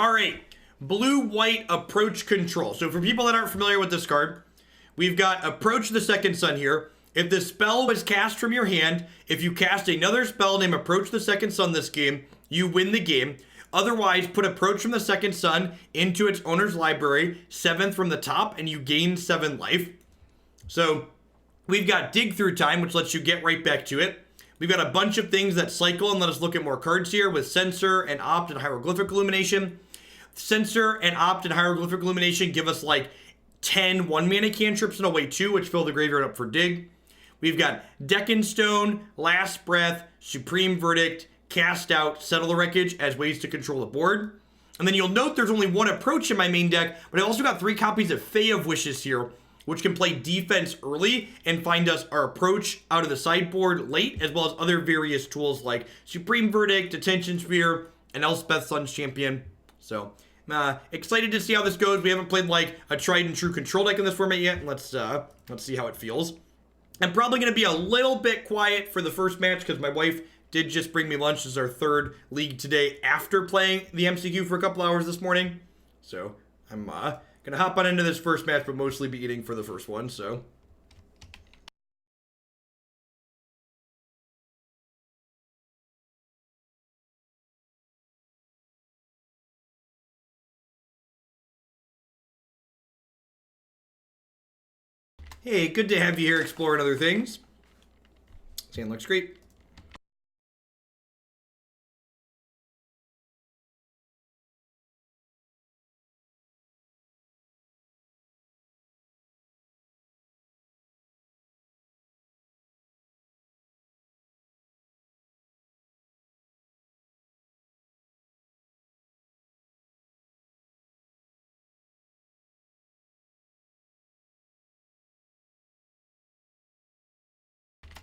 All right, blue-white approach control. So for people that aren't familiar with this card, we've got Approach the Second Sun here. If the spell was cast from your hand, if you cast another spell named Approach the Second Sun this game, you win the game. Otherwise, put Approach from the Second Sun into its owner's library, 7th from the top, and you gain 7 life. So we've got Dig Through Time, which lets you get right back to it. We've got a bunch of things that cycle and let us look at more cards here with Censor and Opt and Hieroglyphic Illumination. Censor and Opt and Hieroglyphic Illumination give us like 10 1-mana cantrips in a way too, which fill the graveyard up for Dig. We've got Deckenstone, Last Breath, Supreme Verdict, Cast Out, Settle the Wreckage as ways to control the board. And then you'll note there's only one approach in my main deck, but I've also got 3 copies of Fae of Wishes here, which can play defense early and find us our approach out of the sideboard late, as well as other various tools like Supreme Verdict, Detention Sphere, and Elspeth Sun's Champion. So, I'm excited to see how this goes. We haven't played like a tried and true control deck in this format yet. Let's see how it feels. I'm probably going to be a little bit quiet for the first match because my wife did just bring me lunch. This is our 3rd league today after playing the MCQ for a couple hours this morning. So, I'm going to hop on into this first match, but mostly be eating for the first one, so. Hey, good to have you here exploring other things. Sand looks great.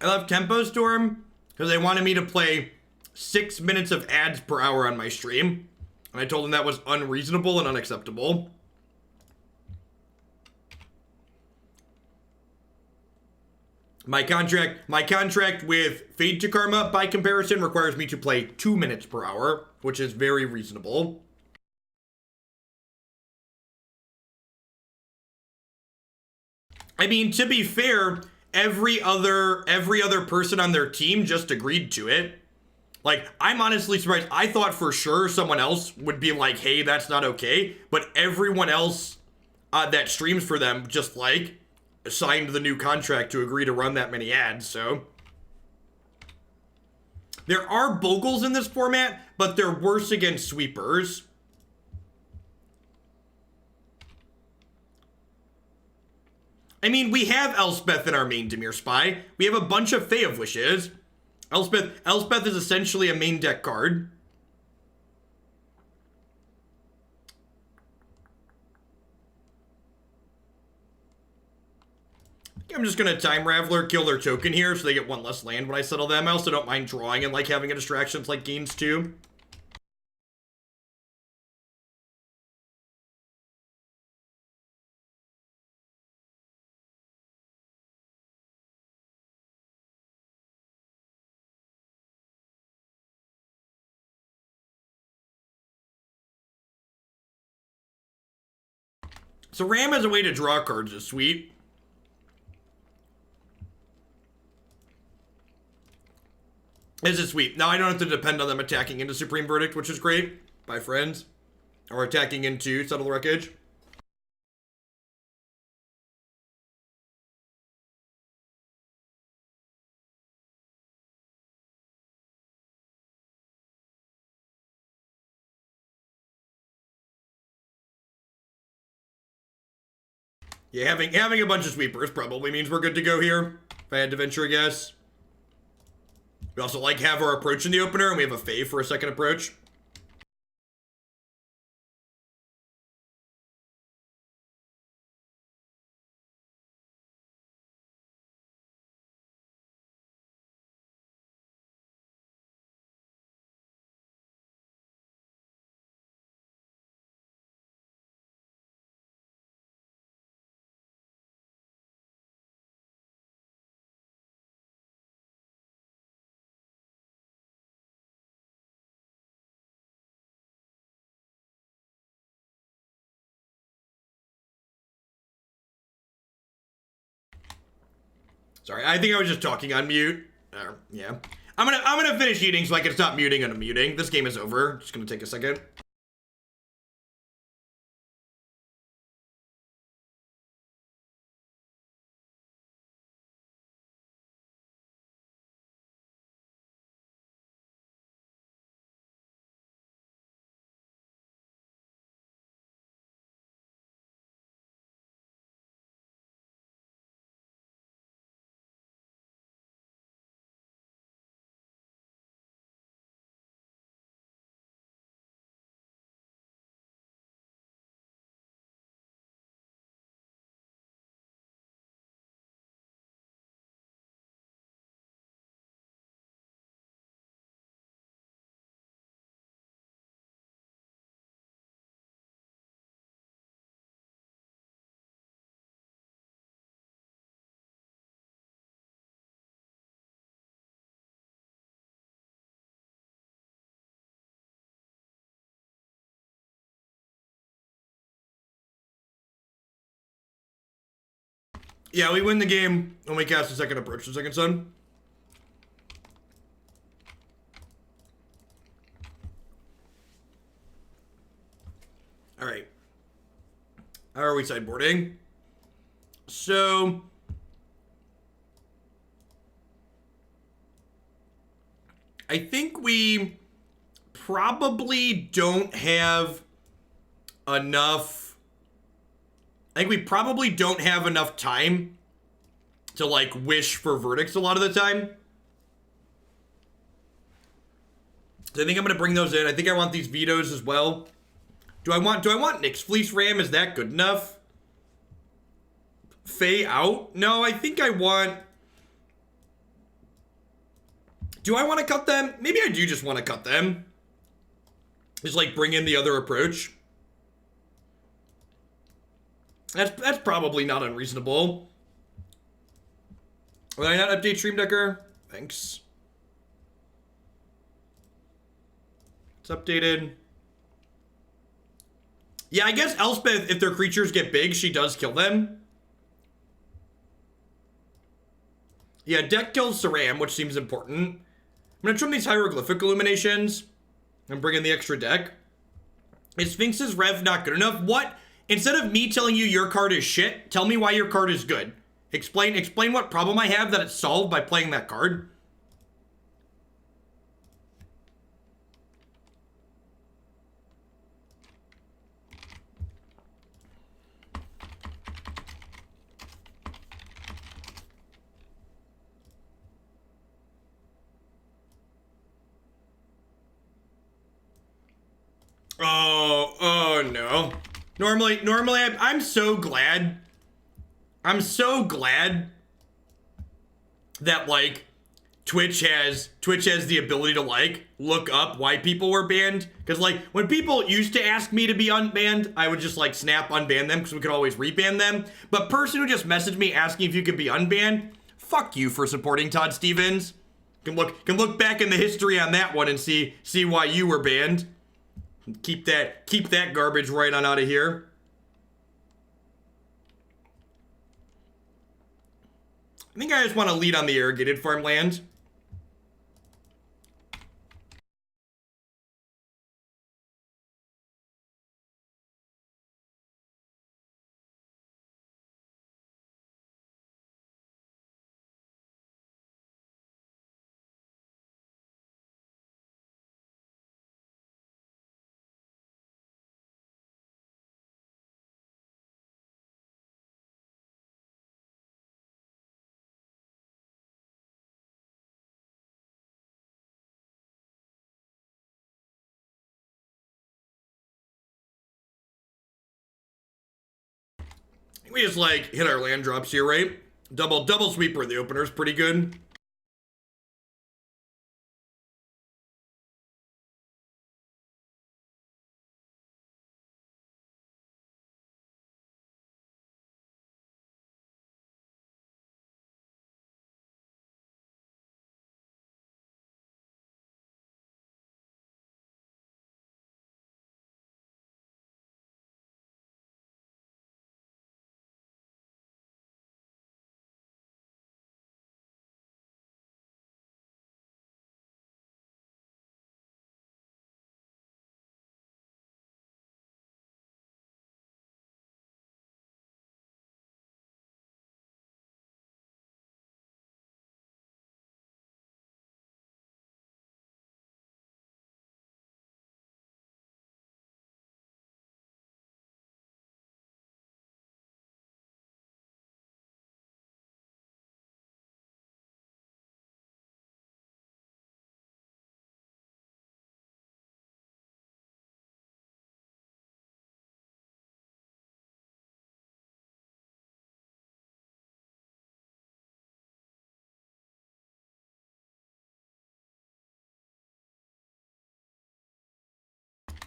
I love Tempo Storm because they wanted me to play 6 minutes of ads per hour on my stream. And I told them that was unreasonable and unacceptable. My contract with Fade to Karma, by comparison, requires me to play 2 minutes per hour, which is very reasonable. I mean, to be fair, every other person on their team just agreed to it. Like, I'm honestly surprised. I thought for sure someone else would be like, hey, that's not okay. But everyone else that streams for them just like signed the new contract to agree to run that many ads, so. There are Bogles in this format, but they're worse against sweepers. I mean, we have Elspeth in our main Dimir Spy. We have a bunch of Fae of Wishes. Elspeth is essentially a main deck card. I'm just going to time Raveler, kill their token here so they get 1 less land when I settle them. I also don't mind drawing and like having a distraction like gains 2. So Ram as a way to draw cards is sweet. This is sweet. Now I don't have to depend on them attacking into Supreme Verdict, which is great. By friends. Or attacking into Settle the Wreckage. Yeah, having a bunch of sweepers probably means we're good to go here. If I had to venture a guess. We also like have our approach in the opener, and we have a Fae for a second approach. Sorry, I think I was just talking on mute. Yeah. I'm gonna finish eating so I can stop muting and unmuting. This game is over. Just gonna take a second. Yeah, we win the game when we cast a second approach to second sun. All right. How are we sideboarding? So I think we probably don't have enough. I think we probably don't have enough time to like wish for verdicts a lot of the time. So I think I'm gonna bring those in. I think I want these vetoes as well. Do I want Nyx-Fleece Ram? Is that good enough? Fae out? No, I think I want. Do I want to cut them? Maybe I do just want to cut them. Just like bring in the other approach. That's probably not unreasonable. Will I not update Stream Decker? Thanks. It's updated. Yeah, I guess Elspeth, if their creatures get big, she does kill them. Yeah, deck kills Saram, which seems important. I'm gonna trim these hieroglyphic illuminations and bring in the extra deck. Is Sphinx's Rev not good enough? What? Instead of me telling you your card is shit, tell me why your card is good. Explain what problem I have that it's solved by playing that card. Oh no. Normally, I'm so glad. I'm so glad that like Twitch has the ability to like look up why people were banned. Because like when people used to ask me to be unbanned, I would just like snap unban them because we could always reban them. But person who just messaged me asking if you could be unbanned, fuck you for supporting Todd Stevens. Can look back in the history on that one and see why you were banned. Keep that garbage right on out of here. I think I just want to lead on the Irrigated Farmland. We just like hit our land drops here, right? Double sweeper in the opener is pretty good.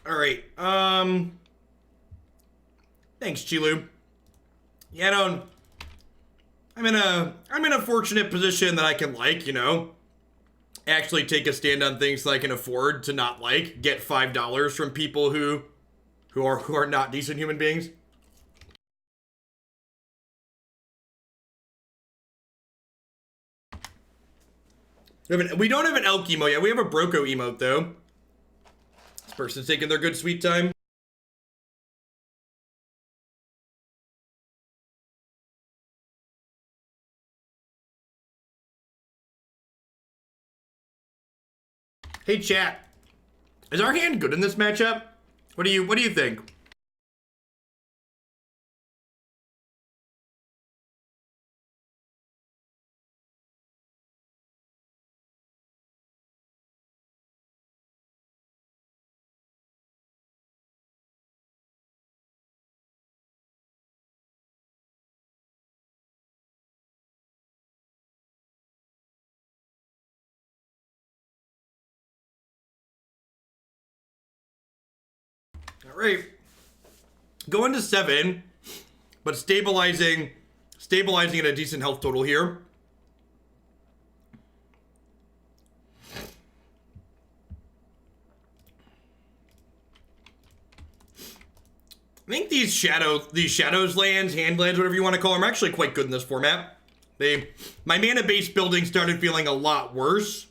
All right. Thanks, Chilu. Yeah, I don't. I'm in a fortunate position that I can, like, you know, actually take a stand on things that I can afford to not, like, get $5 from people who are not decent human beings. We don't have an elk emote yet. We have a Broco emote though. This person's taking their good sweet time. Hey chat, is our hand good in this matchup? What do you think? All right, going to 7, but stabilizing at a decent health total here. I think these shadows lands, hand lands, whatever you want to call them, are actually quite good in this format. My mana base building started feeling a lot worse.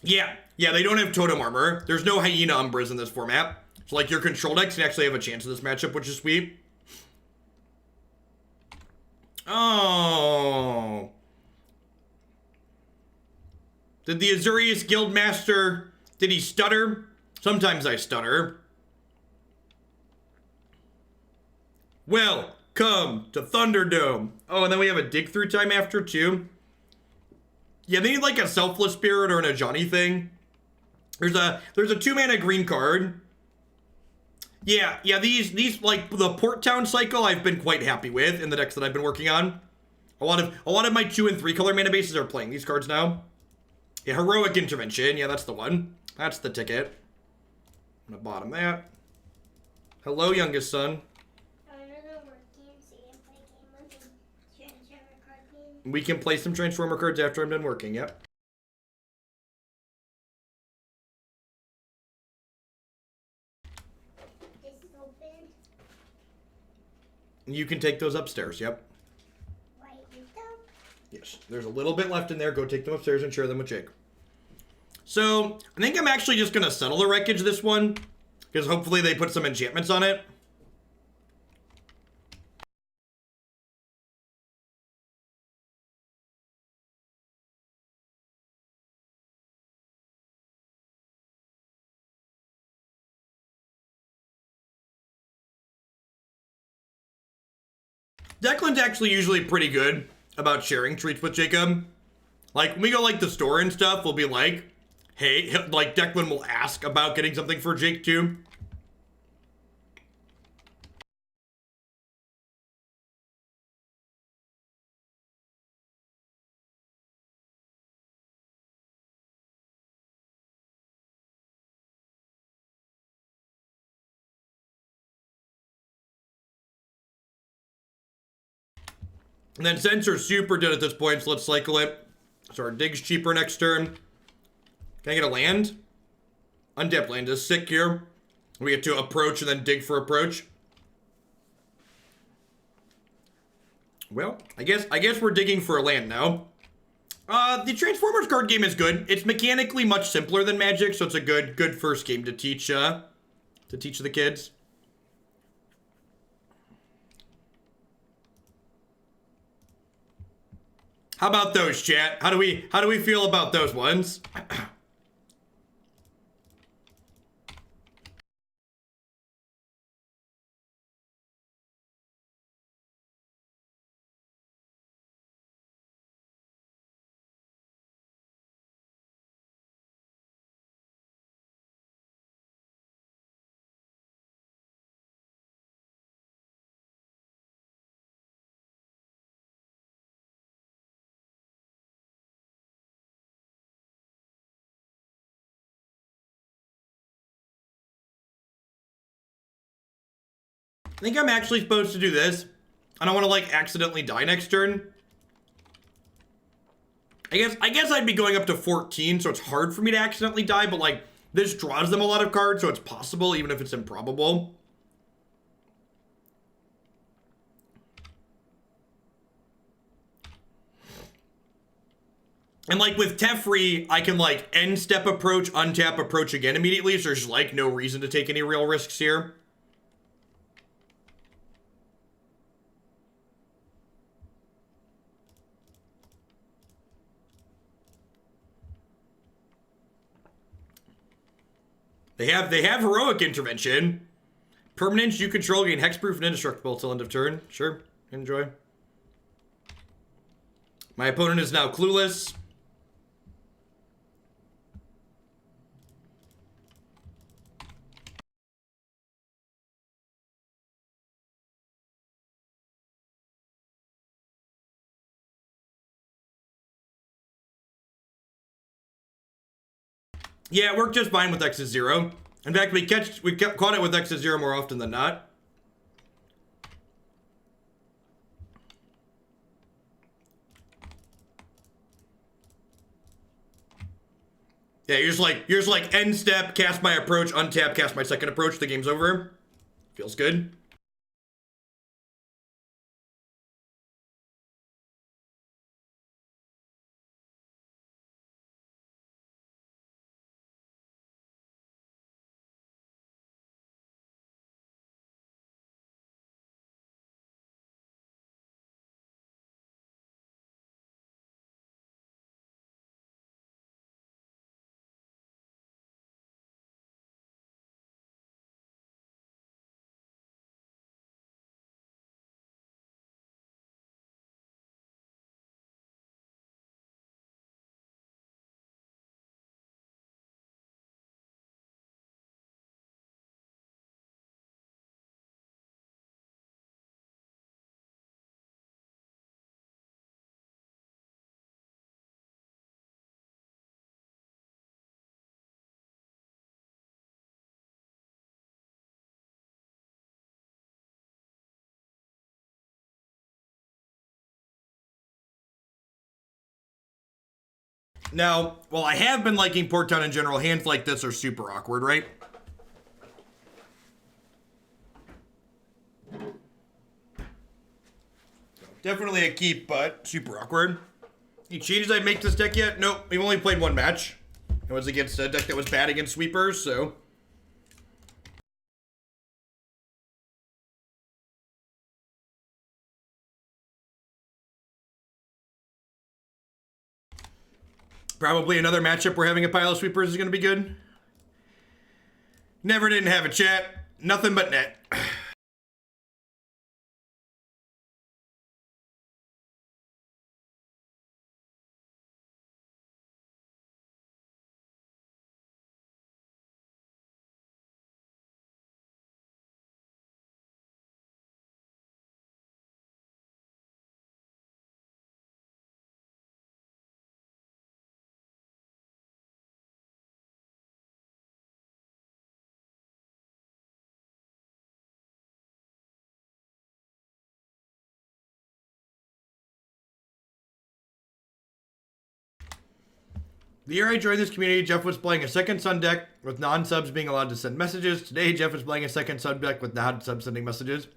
Yeah, they don't have totem armor. There's no hyena umbras in this format. So like your control decks can actually have a chance in this matchup, which is sweet. Oh. Did the Azurius Guildmaster, did he stutter? Sometimes I stutter. Welcome to Thunderdome. Oh, and then we have a dig through time after too. Yeah, they need like a Selfless Spirit or an Ajani thing. There's a 2-mana green card. Yeah, these like the Port Town cycle I've been quite happy with in the decks that I've been working on. A lot of my 2 and 3 color mana bases are playing these cards now. Yeah, Heroic Intervention. Yeah, that's the one. That's the ticket. I'm gonna bottom that. Hello, youngest son. We can play some Transformer cards after I'm done working, yep. You can take those upstairs, yep. Yes, there's a little bit left in there. Go take them upstairs and share them with Jake. So, I think I'm actually just going to settle the wreckage this one, because hopefully they put some enchantments on it. Declan's actually usually pretty good about sharing treats with Jacob. Like, when we go, like, the store and stuff, we'll be like, hey, like, Declan will ask about getting something for Jake, too. And then Censor's super dead at this point, so let's cycle it. So our dig's cheaper next turn. Can I get a land? Untapped land is sick here. We get to approach and then dig for approach. Well, I guess we're digging for a land now. The Transformers card game is good. It's mechanically much simpler than Magic, so it's a good first game to teach the kids. How about those, chat? How do we feel about those ones? I think I'm actually supposed to do this. I don't want to, like, accidentally die next turn. I guess I'd be going up to 14, so it's hard for me to accidentally die, but, like, this draws them a lot of cards, so it's possible, even if it's improbable. And, like, with Teferi, I can, like, end step approach, untap approach again immediately, so there's, like, no reason to take any real risks here. They have heroic intervention. Permanents you control gain hexproof and indestructible till end of turn. Sure, enjoy. My opponent is now clueless. Yeah, it worked just fine with X's 0. In fact, we caught it with X's 0 more often than not. Yeah, you're just like end step, cast my approach, untap, cast my second approach, the game's over. Feels good. Now, while I have been liking Port Town in general, hands like this are super awkward, right? Definitely a keep, but super awkward. Any changes I'd make to this deck yet? Nope, we've only played one match. It was against a deck that was bad against sweepers, so... Probably another matchup where having a pile of sweepers is going to be good. Never didn't have a chat. Nothing but net. The year I joined this community, Jeff was playing a second Sun deck with non-subs being allowed to send messages. Today, Jeff is playing a second Sun deck with non-subs sending messages.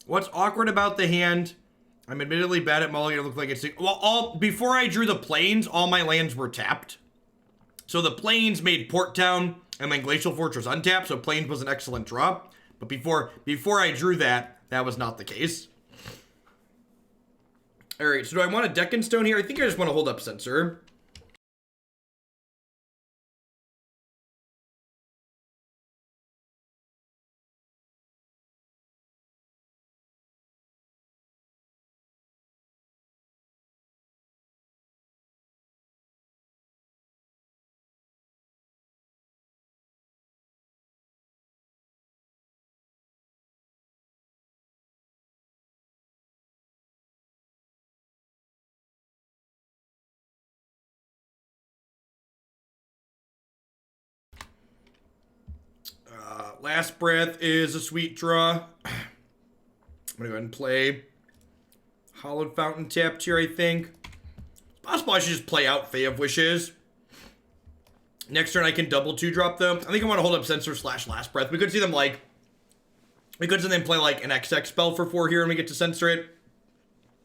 What's awkward about the hand? I'm admittedly bad at mulligan. It looked like it's... Well, before I drew the plains, all my lands were tapped. So the plains made Port Town and then Glacial Fortress untapped, so plains was an excellent draw. But before I drew that, that was not the case. All right, so do I want a deck in stone here? I think I just want to hold up Censor. Last Breath is a sweet draw. I'm gonna go ahead and play Hallowed Fountain tapped here, I think. It's possible I should just play out Fae of Wishes. Next turn I can double 2-drop them. I think I want to hold up Censor / Last Breath. We could see them like... We could see them play like an XX spell for 4 here and we get to Censor it.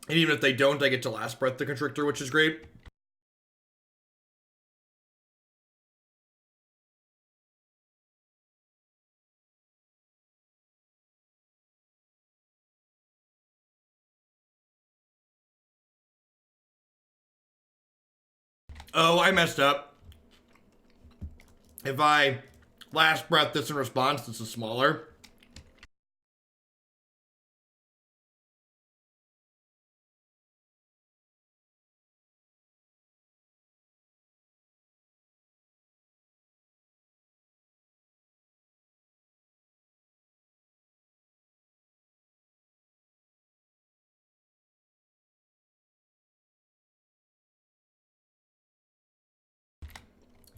And even if they don't, I get to Last Breath the Constrictor, which is great. Oh, I messed up. If I Last Breath this in response, this is smaller.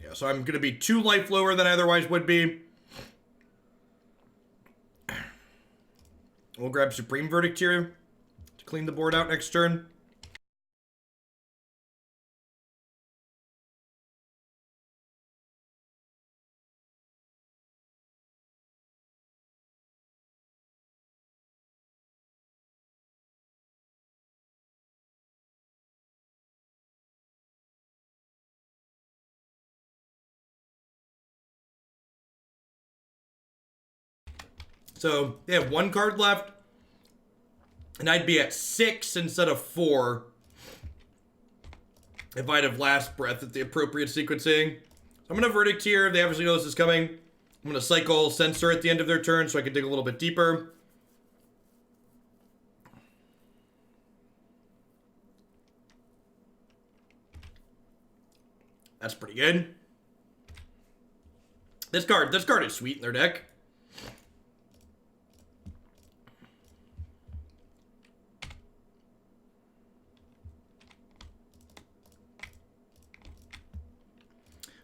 Yeah, so I'm going to be 2 life lower than I otherwise would be. We'll grab Supreme Verdict here to clean the board out next turn. So they have 1 card left. And I'd be at 6 instead of 4 if I'd have Last Breath at the appropriate sequencing. So I'm going to Verdict here. They obviously know this is coming. I'm going to cycle Censor at the end of their turn so I can dig a little bit deeper. That's pretty good. This card is sweet in their deck.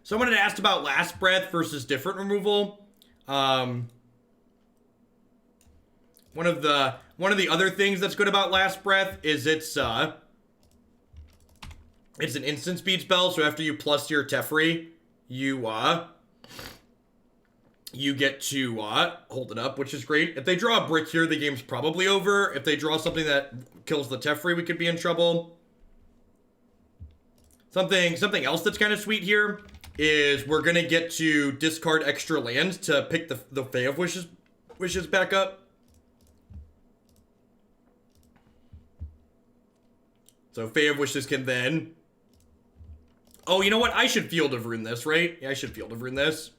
Someone had asked about Last Breath versus different removal. One of the other things that's good about Last Breath is it's an instant speed spell. So after you plus your Teferi, you get to hold it up, which is great. If they draw a brick here, the game's probably over. If they draw something that kills the Teferi, we could be in trouble. Something else that's kind of sweet here is we're gonna get to discard extra lands to pick the Fae of Wishes back up. So Fae of Wishes can then... Oh, you know what? I should Field of Rune this, right? Yeah, I should Field of Rune this.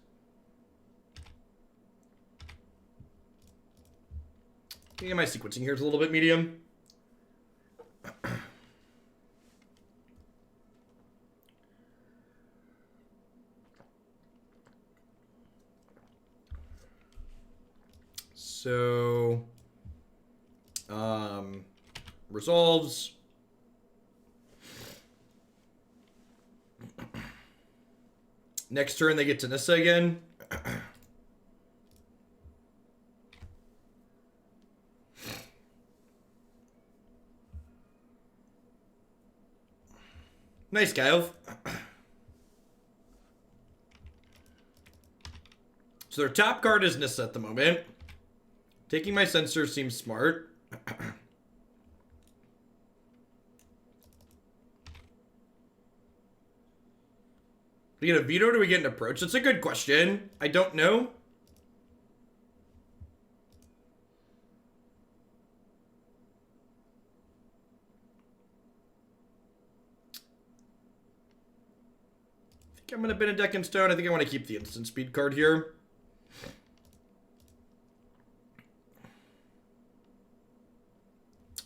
Yeah, my sequencing here is a little bit medium. So, resolves. Next turn, they get to Nissa again. Nice, Kyle. So their top card is Nissa at the moment. Taking my Censor seems smart. Do we get a Veto or do we get an Approach? That's a good question. I don't know. I think I'm going to bin a deck in stone. I think I want to keep the instant speed card here.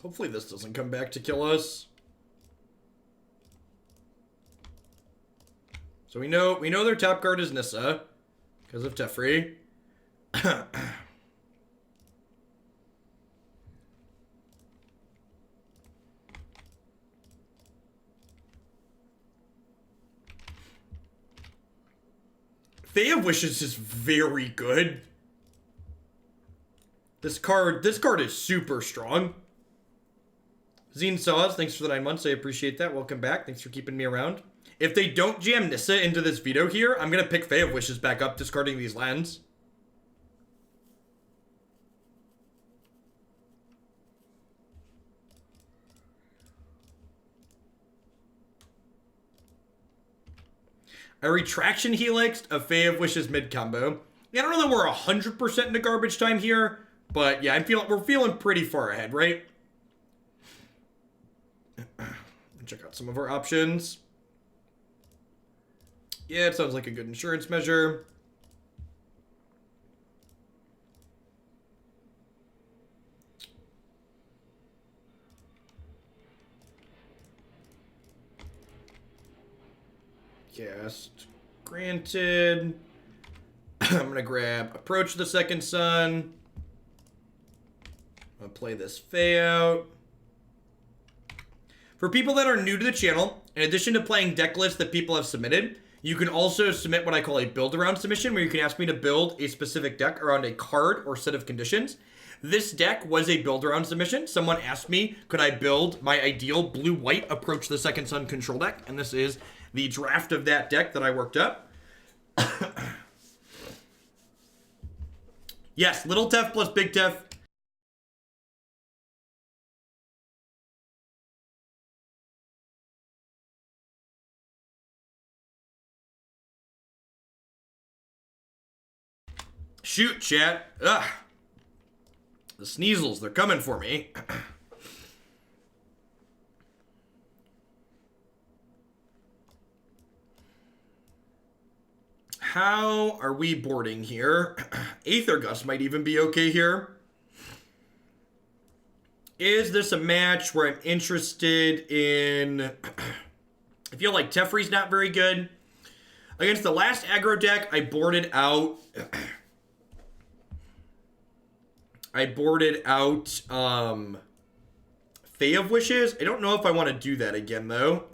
Hopefully this doesn't come back to kill us. So we know their top card is Nissa because of Teferi. Fae of Wishes is very good. This card is super strong. Zine Saws, thanks for the 9 months. I appreciate that. Welcome back. Thanks for keeping me around. If they don't jam Nissa into this Veto here, I'm going to pick Fae of Wishes back up, discarding these lands. A Retraction Helix, a Fae of Wishes mid combo. Yeah, I don't know that we're 100% into garbage time here, but yeah, we're feeling pretty far ahead, right? Check out some of our options. Yeah, it sounds like a good insurance measure. Cast granted. I'm going to grab Approach the Second Sun. I'm going to play this Fae out. For people that are new to the channel, in addition to playing deck lists that people have submitted, you can also submit what I call a build-around submission, where you can ask me to build a specific deck around a card or set of conditions. This deck was a build-around submission. Someone asked me, could I build my ideal blue-white Approach the Second Sun control deck? And this is the draft of that deck that I worked up. Yes, Little Tef plus Big Tef. Shoot, chat. Ugh. The sneezels, they're coming for me. How are we boarding here? Aether Gust might even be okay here. Is this a match where I'm interested in... I feel like Teferi's not very good. Against the last aggro deck, I boarded out... Fae of Wishes. I don't know if I want to do that again, though.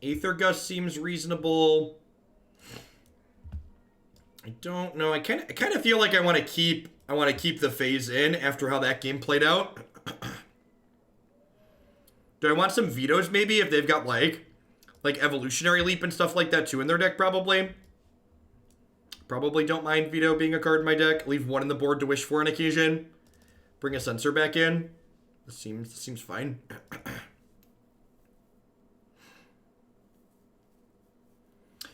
Aether Gust seems reasonable. I don't know. I kind of feel like I want to keep the phase in after how that game played out. Do I want some vetoes maybe if they've got like Evolutionary Leap and stuff like that too in their deck? Probably don't mind Veto being a card in my deck. Leave one in the board to wish for an occasion. Bring a Censor back in. This seems fine.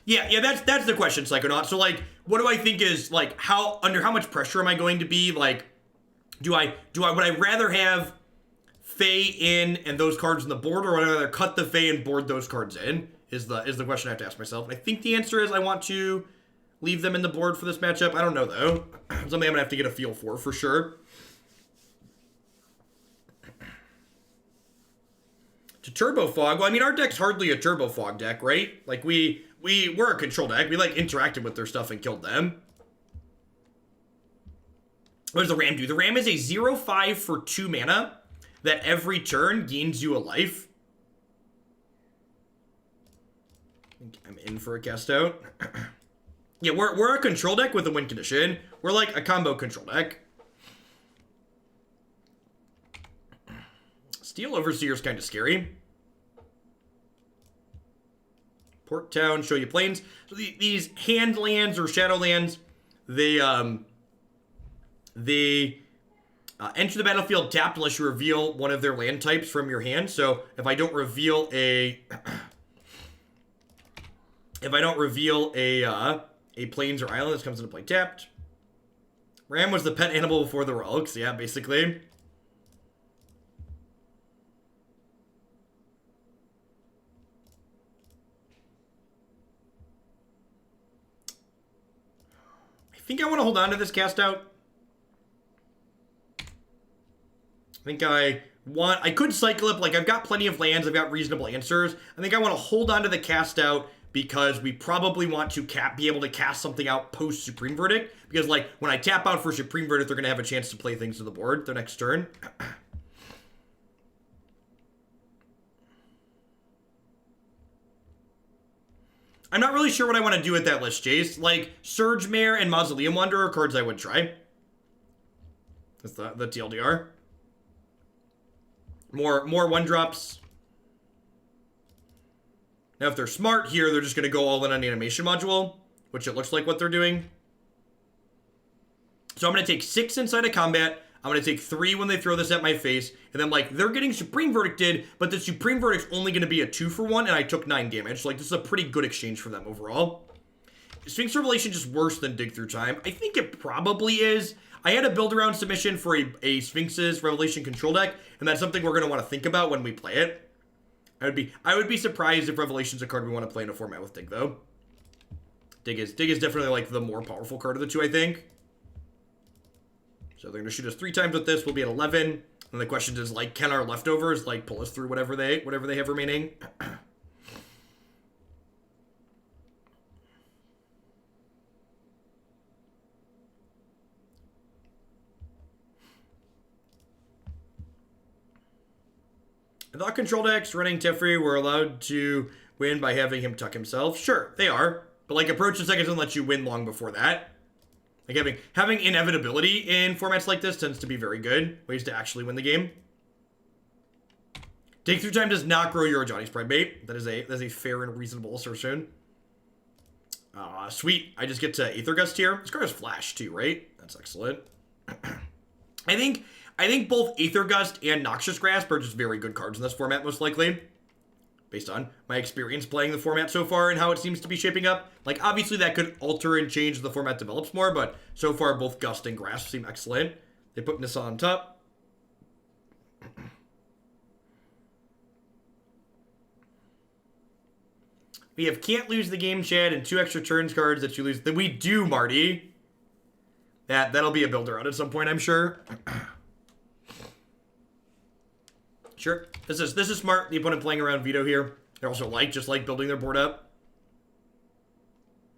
Yeah, that's the question, Psychonaut. So like, what do I think is like under how much pressure am I going to be? Like, would I rather have Fae in and those cards in the board, or would I rather cut the Fae and board those cards in? Is the question I have to ask myself. And I think the answer is I want to leave them in the board for this matchup. I don't know, though. Something I'm going to have to get a feel for sure. To Turbo Fog, well, I mean, our deck's hardly a Turbo Fog deck, right? Like, we're a control deck. We, like, interacted with their stuff and killed them. What does the Ram do? The Ram is a 0/5 for 2 mana that every turn gains you a life. I'm in for a cast out. Yeah, we're a control deck with a win condition. We're like a combo control deck. Steel Overseer's kind of scary. Port Town, show you planes. So these hand lands or shadow lands, they enter the battlefield tapped unless you reveal one of their land types from your hand. So if I don't reveal a plains or island, this comes into play tapped. Ram was the pet animal before the relics. Yeah, basically. I think I want to hold on to this cast out. I could cycle it, like I've got plenty of lands, I've got reasonable answers. I think I want to hold on to the cast out because we probably want to be able to cast something out post Supreme Verdict. Because like when I tap out for Supreme Verdict, they're going to have a chance to play things to the board their next turn. I'm not really sure what I want to do with that list, Jace. Like, Surge Mare and Mausoleum Wanderer are cards I would try. That's the TLDR. More 1-drops. Now, if they're smart here, they're just going to go all in on the animation module, which it looks like what they're doing. So I'm going to take 6 inside of combat. I'm going to take 3 when they throw this at my face. And then, like, they're getting Supreme Verdicted, but the Supreme Verdict's only going to be a 2-for-1, and I took 9 damage. So, like, this is a pretty good exchange for them overall. Sphinx Revelation just worse than Dig Through Time? I think it probably is. I had a build-around submission for a Sphinx's Revelation control deck, and that's something we're going to want to think about when we play it. I would be surprised if Revelation's a card we want to play in a format with Dig, though. Dig is definitely, like, the more powerful card of the two, I think. So they're going to shoot us 3 times with this. We'll be at 11. And the question is, like, can our leftovers, like, pull us through whatever they have remaining? I thought control decks running Teferi were allowed to win by having him tuck himself. Sure, they are. But, like, Approach the Second doesn't let you win long before that. Like, having inevitability in formats like this tends to be very good. Ways to actually win the game. Dig Through Time does not grow your Ajani's Pride Bait. That is a fair and reasonable assertion. Sweet. I just get to Aether Gust here. This card has Flash, too, right? That's excellent. I think both Aether Gust and Noxious Grasp are just very good cards in this format, most likely. Based on my experience playing the format so far and how it seems to be shaping up. Like, obviously that could alter and change as the format develops more, but so far both Gust and Grasp seem excellent. They put Nissa on top. We have Can't Lose the Game, Chad, and 2 extra turns cards that you lose. That we do, Marty. That'll be a builder out at some point, I'm sure. Sure. This is smart. The opponent playing around Veto here. They're also just like building their board up.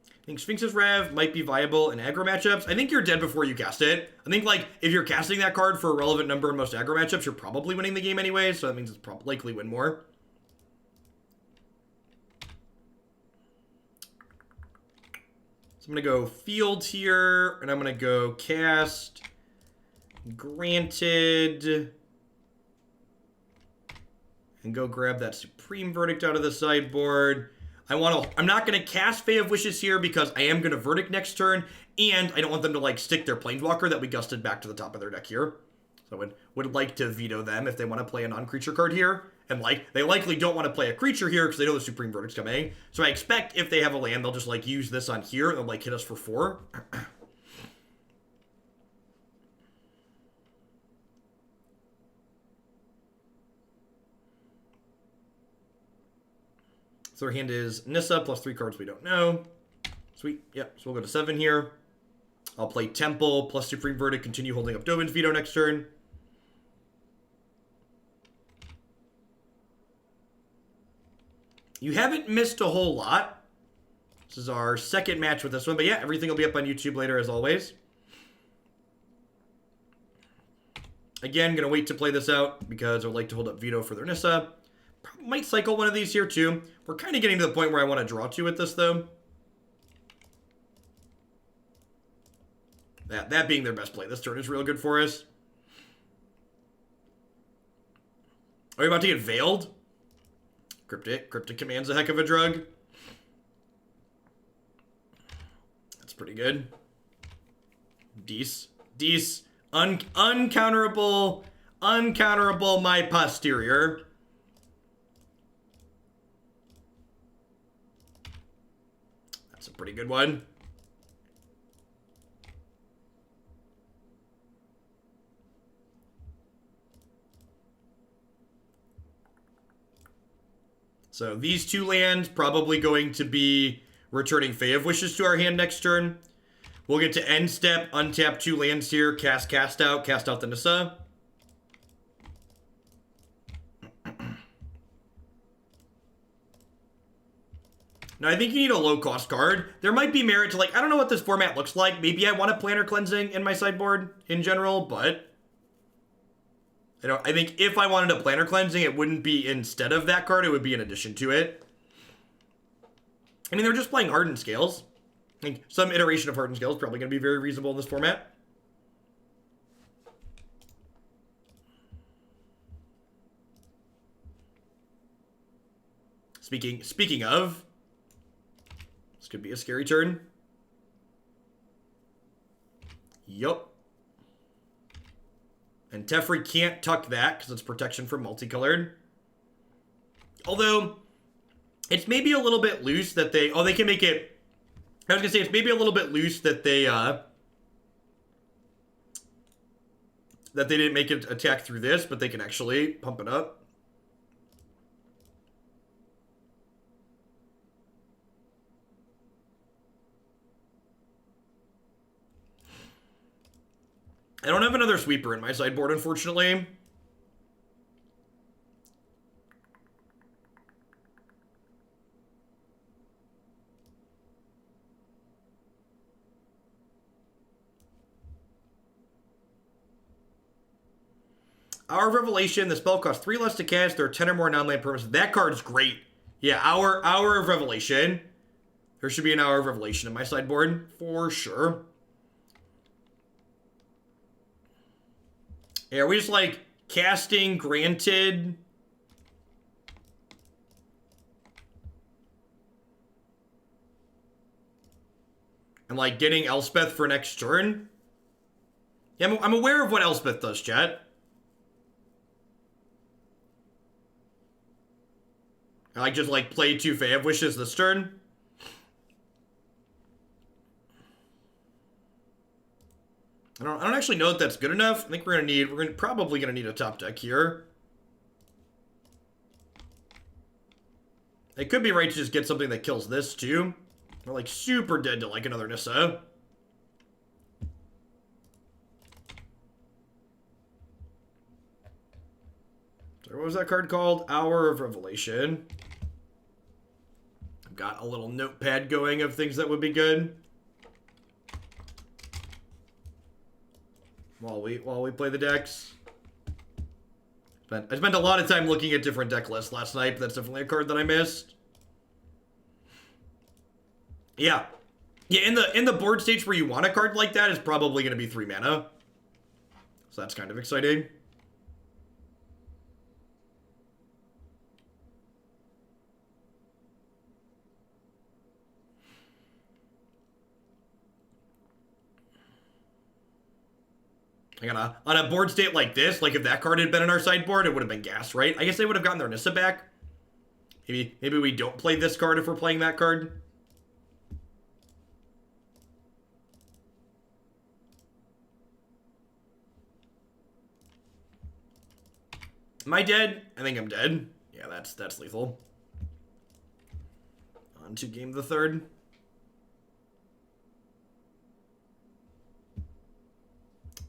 I think Sphinx's Rev might be viable in aggro matchups. I think you're dead before you cast it. I think, like, if you're casting that card for a relevant number in most aggro matchups, you're probably winning the game anyway, so that means it's likely win more. So I'm going to go Field here, and I'm going to go Cast, Granted, and go grab that Supreme Verdict out of the sideboard. I'm not going to cast Fae of Wishes here because I am going to Verdict next turn, and I don't want them to, like, stick their Planeswalker that we gusted back to the top of their deck here. So I would like to veto them if they want to play a non-creature card here. And, like, they likely don't want to play a creature here because they know the Supreme Verdict's coming. So I expect if they have a land, they'll just, like, use this on here and, like, hit us for 4. So their hand is Nissa plus 3 cards we don't know. Sweet. Yep. So we'll go to 7 here. I'll play Temple plus Supreme Verdict, continue holding up Dovin's Veto next turn. You haven't missed a whole lot. This is our second match with this one. But yeah, everything will be up on YouTube later as always. Again, going to wait to play this out because I would like to hold up Veto for their Nissa. Might cycle one of these here too. We're kind of getting to the point where I want to draw 2 with this though. That being their best play this turn is real good for us. Are we about to get Veiled? Cryptic Command's a heck of a drug. That's pretty good. Dece. Uncounterable, my posterior. That's a pretty good one. So these 2 lands probably going to be returning Fae of Wishes to our hand next turn. We'll get to end step, untap 2 lands here, cast out the Nissa. Now, I think you need a low-cost card. There might be merit to, like, I don't know what this format looks like. Maybe I want a Planner Cleansing in my sideboard in general, but I think if I wanted a Planner Cleansing, it wouldn't be instead of that card. It would be in addition to it. I mean, they're just playing Hardened Scales. I think some iteration of Hardened Scales is probably going to be very reasonable in this format. Speaking of, this could be a scary turn. Yup. And Teferi can't tuck that because it's protection from multicolored. Although, it's maybe a little bit loose that they... Oh, they can make it... I was going to say, it's maybe a little bit loose that they... that they didn't make it attack through this, but they can actually pump it up. I don't have another sweeper in my sideboard, unfortunately. Hour of Revelation, the spell costs 3 less to cast. There are 10 or more non-land permanents. That card's great. Yeah, Hour of Revelation. There should be an Hour of Revelation in my sideboard, for sure. Yeah, are we just like casting Granted? And like getting Elspeth for next turn? Yeah, I'm aware of what Elspeth does, chat. I just like play 2 Fae of Wishes this turn. I don't actually know that that's good enough. I think we're probably gonna need a top deck here. It could be right to just get something that kills this too. We're like super dead to like another Nissa. So what was that card called? Hour of Revelation. I've got a little notepad going of things that would be good. While we play the decks. I spent a lot of time looking at different deck lists last night, but that's definitely a card that I missed. Yeah. Yeah, in the board states where you want a card like that is probably gonna be 3 mana. So that's kind of exciting. On a board state like this, like if that card had been in our sideboard, it would have been gas, right? I guess they would have gotten their Nissa back. Maybe we don't play this card if we're playing that card. Am I dead? I think I'm dead. Yeah, that's lethal. On to game the 3rd.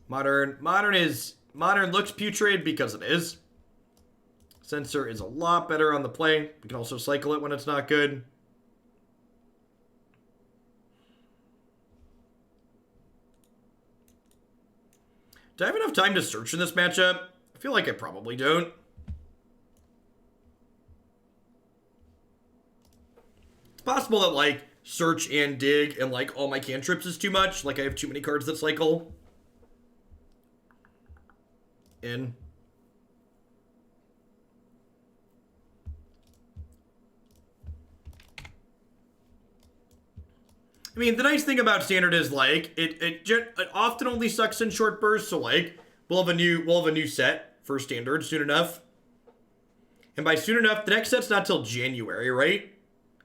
Modern looks putrid because it is. Censor is a lot better on the play. We can also cycle it when it's not good. Do I have enough time to search in this matchup? I feel like I probably don't. It's possible that like search and dig and like all my cantrips is too much. Like I have too many cards that cycle. In. I mean, the nice thing about Standard is like it often only sucks in short bursts. So like we'll have a new set for Standard soon enough. And by soon enough, the next set's not till January, right?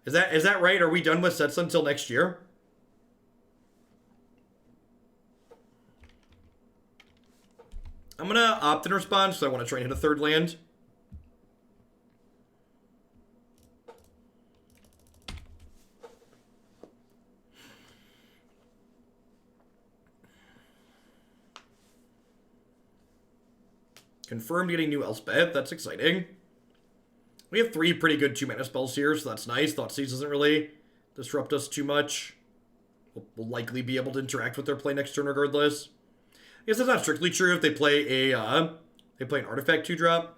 Is that right? Are we done with sets until next year? I'm going to opt in response, so I want to try and hit a 3rd land. Confirmed getting new Elspeth. That's exciting. We have 3 pretty good 2-mana spells here, so that's nice. Thoughtseize doesn't really disrupt us too much. We'll likely be able to interact with their play next turn regardless. I guess that's not strictly true if they play an artifact 2-drop.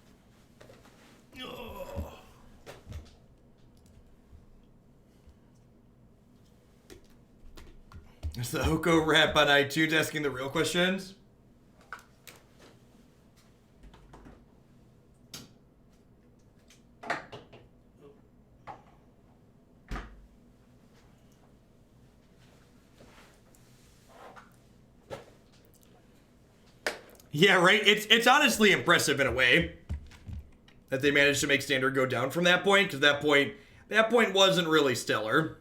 It's the Oko rap on iTunes asking the real questions. Yeah, right? It's honestly impressive in a way that they managed to make Standard go down from that point, because that point wasn't really stellar.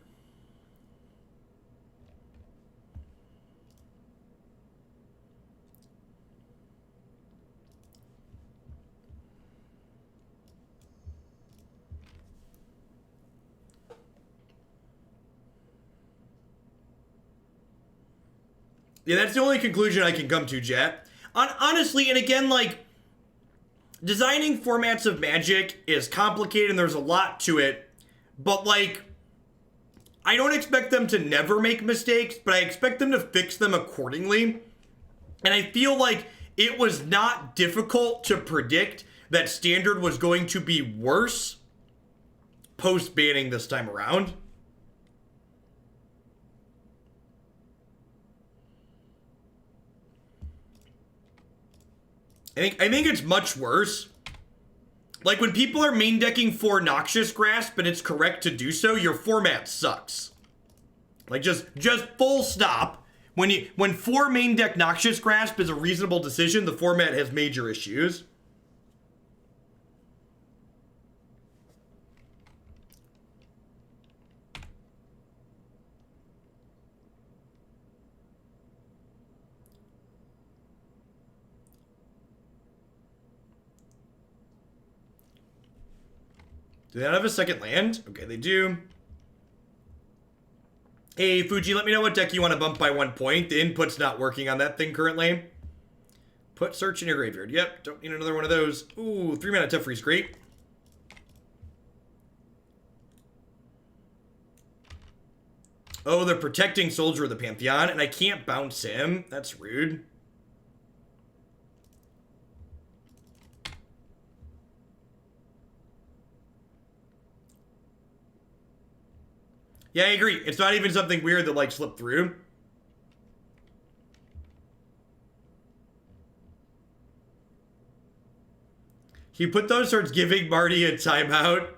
Yeah, that's the only conclusion I can come to, Jet. Honestly, and again, like, designing formats of Magic is complicated and there's a lot to it, but, like, I don't expect them to never make mistakes, but I expect them to fix them accordingly. And I feel like it was not difficult to predict that Standard was going to be worse post-banning this time around. I think it's much worse. Like, when people are main decking for Noxious Grasp and it's correct to do so, your format sucks. Like, just full stop. When 4 main deck Noxious Grasp is a reasonable decision, the format has major issues. Do they not have a second land? Okay, they do. Hey, Fuji, let me know what deck you want to bump by 1 point. The input's not working on that thing currently. Put Search in your graveyard. Yep, don't need another one of those. Ooh, 3-mana Teferi's great. Oh, they're protecting Soldier of the Pantheon, and I can't bounce him. That's rude. Yeah, I agree. It's not even something weird that, like, slipped through. He put those towards giving Marty a timeout.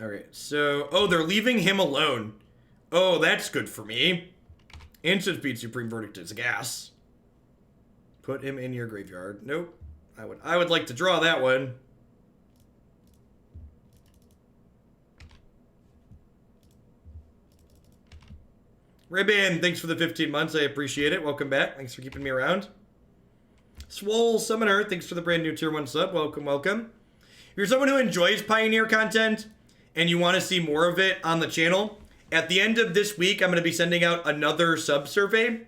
Alright, so... Oh, they're leaving him alone. Oh, that's good for me. Instant Speed Supreme Verdict is gas. Put him in your graveyard. Nope. I would like to draw that one. Ribbon, thanks for the 15 months. I appreciate it. Welcome back. Thanks for keeping me around. Swole Summoner, thanks for the brand new tier 1 sub. Welcome, welcome. If you're someone who enjoys Pioneer content and you want to see more of it on the channel, at the end of this week, I'm going to be sending out another sub-survey.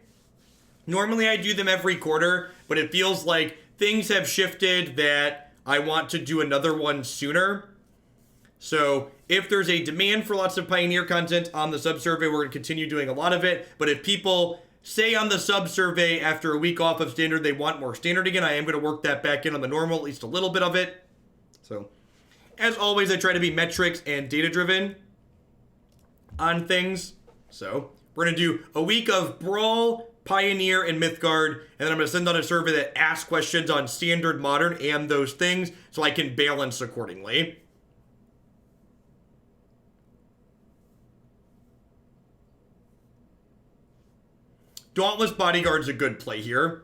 Normally, I do them every quarter, but it feels like things have shifted that I want to do another one sooner. So, if there's a demand for lots of Pioneer content on the sub-survey, we're going to continue doing a lot of it. But if people say on the sub-survey after a week off of Standard they want more Standard again, I am going to work that back in on the normal, at least a little bit of it. So, as always, I try to be metrics and data-driven on things. So, we're going to do a week of Brawl, Pioneer, and Mythgard, and then I'm going to send out a survey that asks questions on Standard, Modern, and those things, so I can balance accordingly. Dauntless Bodyguard's a good play here.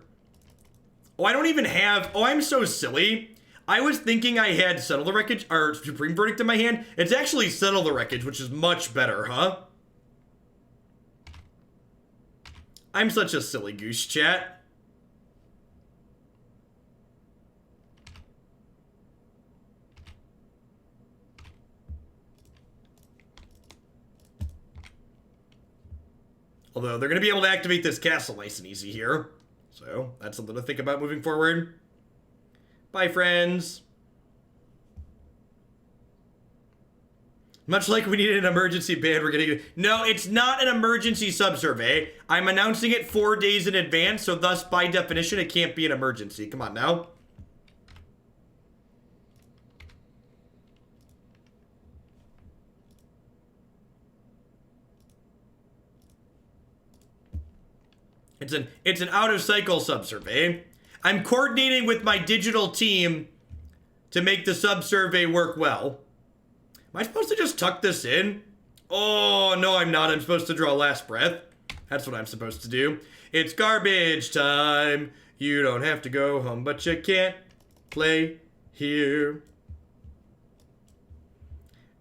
Oh, I don't even have... Oh, I'm so silly. I was thinking I had Settle the Wreckage, or Supreme Verdict in my hand. It's actually Settle the Wreckage, which is much better, huh? I'm such a silly goose, chat. Although, they're going to be able to activate this castle nice and easy here. So, that's something to think about moving forward. Bye, friends. Much like we need an emergency ban, we're getting... No, it's not an emergency sub-survey. I'm announcing it 4 days in advance, so thus, by definition, it can't be an emergency. Come on now. It's an out-of-cycle sub-survey. I'm coordinating with my digital team to make the sub-survey work well. Am I supposed to just tuck this in? Oh, no, I'm not. I'm supposed to draw last breath. That's what I'm supposed to do. It's garbage time. You don't have to go home, but you can't play here.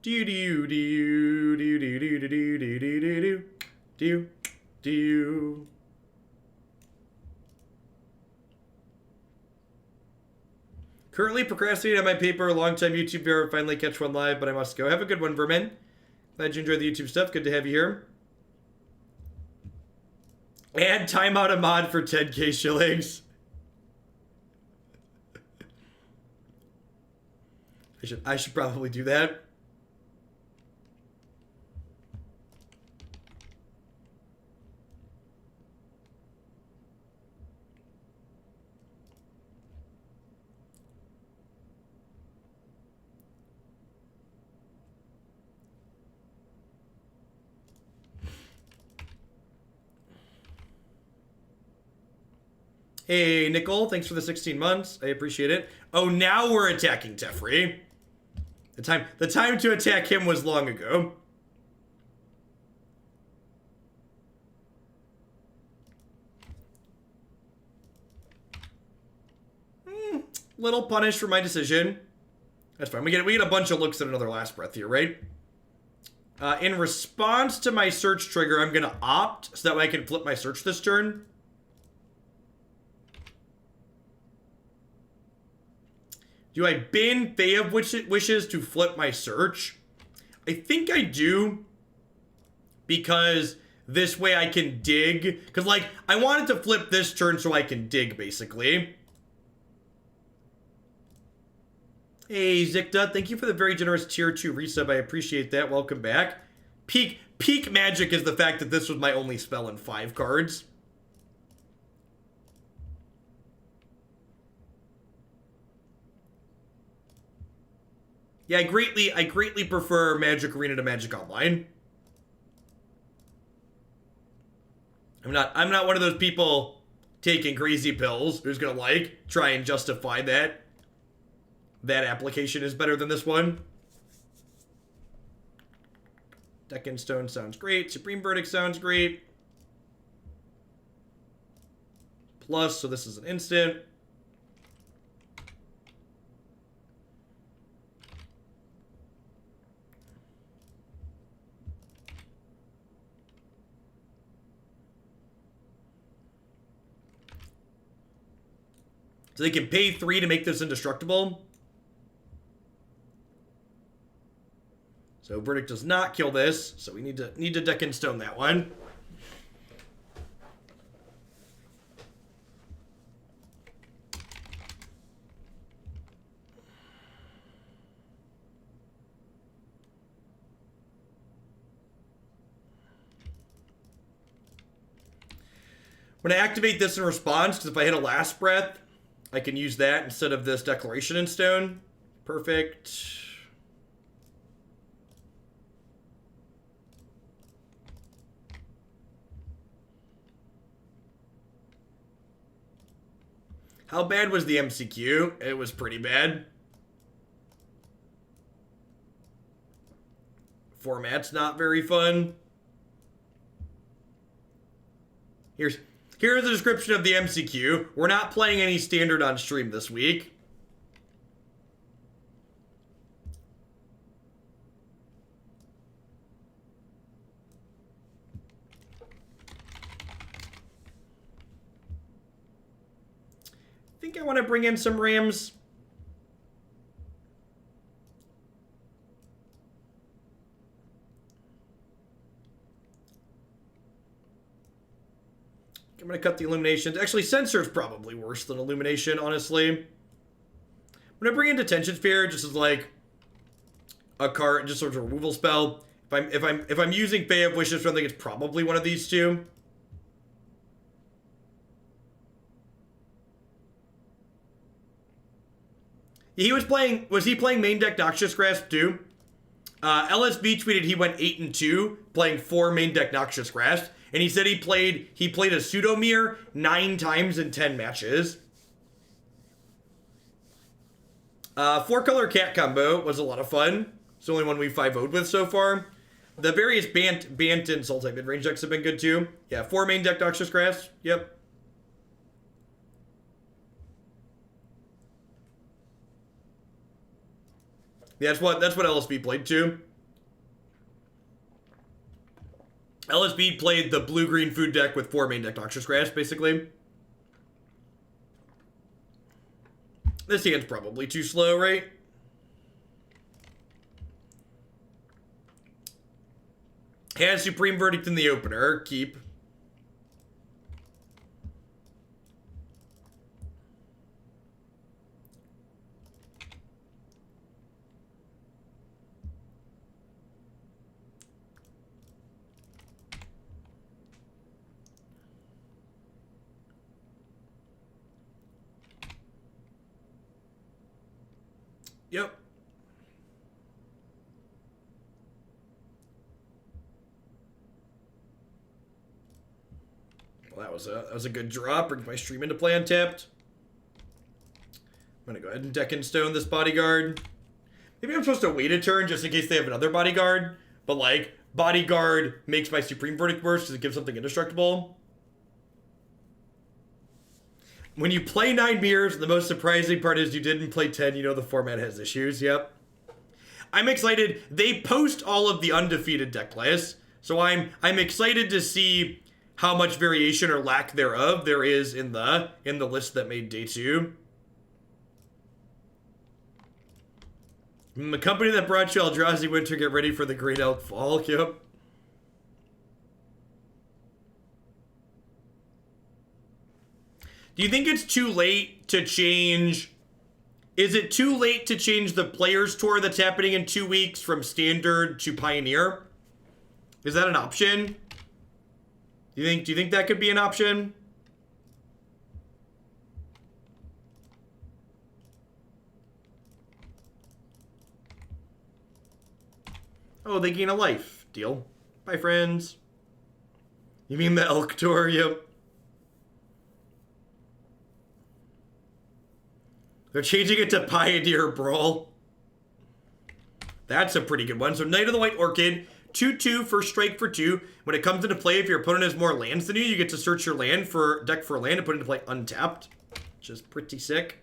Do do do do do do do do do do do do. Currently procrastinating on my paper. Long-time YouTube viewer. Finally catch one live, but I must go. Have a good one, Vermin. Glad you enjoyed the YouTube stuff. Good to have you here. Add timeout a mod for 10k shillings. I should probably do that. Hey, Nickel, thanks for the 16 months. I appreciate it. Oh, now we're attacking Teferi. The time to attack him was long ago. Little punish for my decision. That's fine. We get a bunch of looks at another last breath here, right? In response to my search trigger, I'm going to opt so that way I can flip my search this turn. Do I bin Fae of Wishes to flip my search? I think I do. Because this way I can dig. Because, like, I wanted to flip this turn so I can dig, basically. Hey, Zikta, thank you for the very generous tier 2 resub. I appreciate that. Welcome back. Peak magic is the fact that this was my only spell in 5 cards. Yeah, I greatly prefer Magic Arena to Magic Online. I'm not one of those people taking crazy pills who's gonna like try and justify that application is better than this one. Deck and Stone sounds great. Supreme Verdict sounds great. Plus, so this is an instant. So they can pay 3 to make this indestructible. So Verdict does not kill this, so we need to deck and stone that one. I'm going to activate this in response, because if I hit a last breath, I can use that instead of this Declaration in Stone. Perfect. How bad was the MCQ? It was pretty bad. Format's not very fun. Here's the description of the MCQ. We're not playing any standard on stream this week. I think I want to bring in some Rams. I'm going to cut the Illuminations. Actually, Censor is probably worse than Illumination, honestly. I'm going to bring in Detention Sphere just as, like, a card, just sort of a removal spell. If I'm using Fae of Wishes, I think it's probably one of these two. He was playing. Was he playing main deck Noxious Grasp too? LSB tweeted he went 8-2 playing 4 main deck Noxious Grasp, and he said he played a Pseudo Mirror 9 times in 10 matches. 4-color cat combo was a lot of fun. It's the only one we've 5-0'd with so far. The various Bant and Soul type mid-range decks have been good too. Yeah, 4 main deck Noxious Grasp. Yep. Yeah, that's what LSB played too. LSB played the blue-green food deck with 4 main deck Noxious Grasp, basically. This hand's probably too slow, right? Has Supreme Verdict in the opener. Keep. Yep. Well, that was a good draw. Brings my stream into play untapped. I'm gonna go ahead and deck and stone this bodyguard. Maybe I'm supposed to wait a turn just in case they have another bodyguard. But like, bodyguard makes my Supreme Verdict worse because it gives something indestructible. When you play 9 mirrors, the most surprising part is you didn't play 10. You know the format has issues. Yep. I'm excited. They post all of the undefeated deck lists, so I'm excited to see how much variation or lack thereof there is in the list that made day 2. The company that brought you Eldrazi Winter, get ready for the Great Elk Fall. Yep. Do you think it's too late to change? Is it too late to change the Players Tour that's happening in 2 weeks from Standard to Pioneer? Is that an option? Do you think that could be an option? Oh, they gain a life. Deal. Bye, friends. You mean the Elk Tour? Yep. They're changing it to Pioneer Brawl. That's a pretty good one. So Knight of the White Orchid, 2/2 for strike for 2. When it comes into play, if your opponent has more lands than you, you get to search your deck for a land and put it into play untapped, which is pretty sick.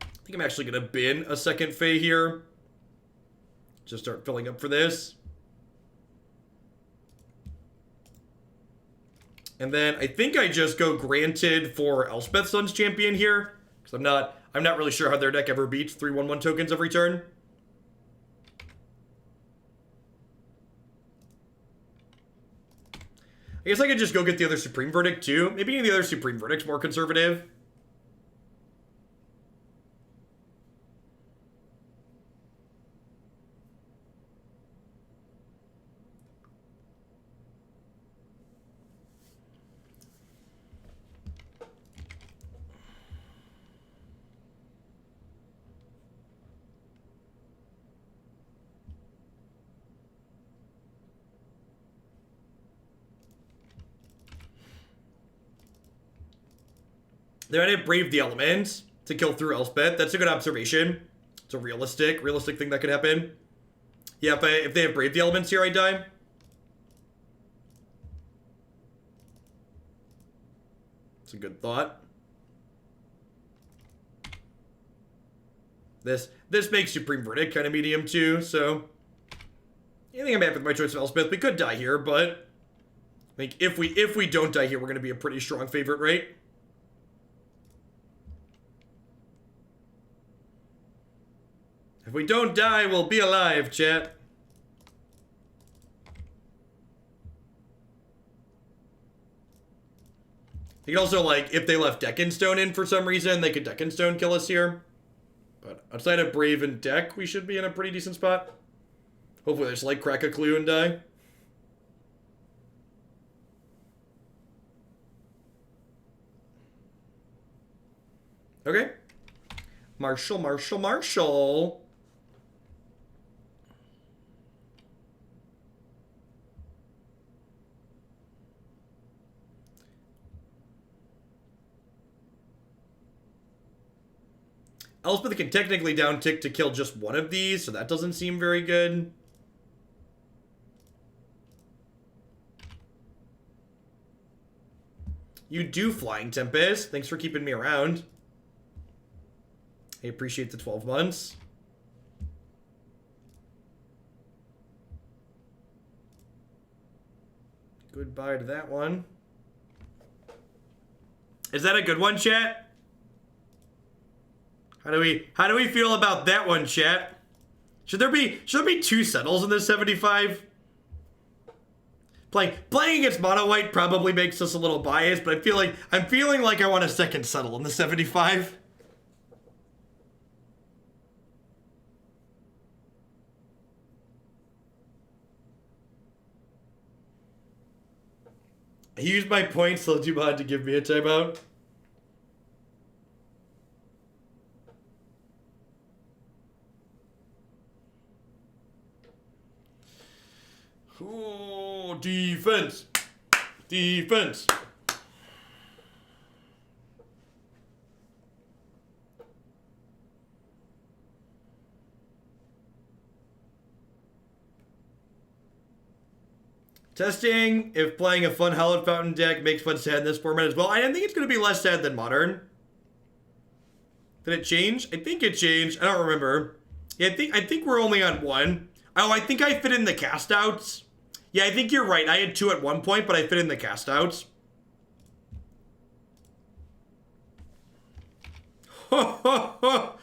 I think I'm actually going to bin a second Fae here. Just start filling up for this. And then I think I just go Granted for Elspeth Sun's Champion here, because I'm not really sure how their deck ever beats 3/1/1 tokens every turn. I guess I could just go get the other Supreme Verdict too. Maybe the other Supreme Verdict's more conservative. They might have Brave the Elements to kill through Elspeth. That's a good observation. It's a realistic thing that could happen. Yeah, if they have Brave the Elements here, I die. It's a good thought. This makes Supreme Verdict kind of medium too, so I think I'm happy with my choice of Elspeth. We could die here, but I think if we don't die here, we're gonna be a pretty strong favorite, right? If we don't die, we'll be alive, chat. You can also, like, if they left Deck and Stone in for some reason, they could Deck and Stone kill us here. But Outside of Brave and Deck, we should be in a pretty decent spot. Hopefully they just like crack a clue and die. Okay. Marshall, Marshall, Marshall. Elspeth can technically downtick to kill just one of these, so that doesn't seem very good. You do, Flying Tempest. Thanks for keeping me around. I appreciate the 12 months. Goodbye to that one. Is that a good one, chat? How do we feel about that one, chat? Should there be 2 settles in this 75? Playing against mono white probably makes us a little biased, but I'm feeling like I want a second settle in the 75. I used my points till Jubad to give me a timeout. Oh, defense. Defense. Testing if playing a fun Hallowed Fountain deck makes fun sad in this format as well. I think it's going to be less sad than Modern. Did it change? I think it changed. I don't remember. Yeah, I think we're only on 1. Oh, I think I fit in the cast outs. Yeah, I think you're right. I had 2 at one point, but I fit in the cast outs. Oh,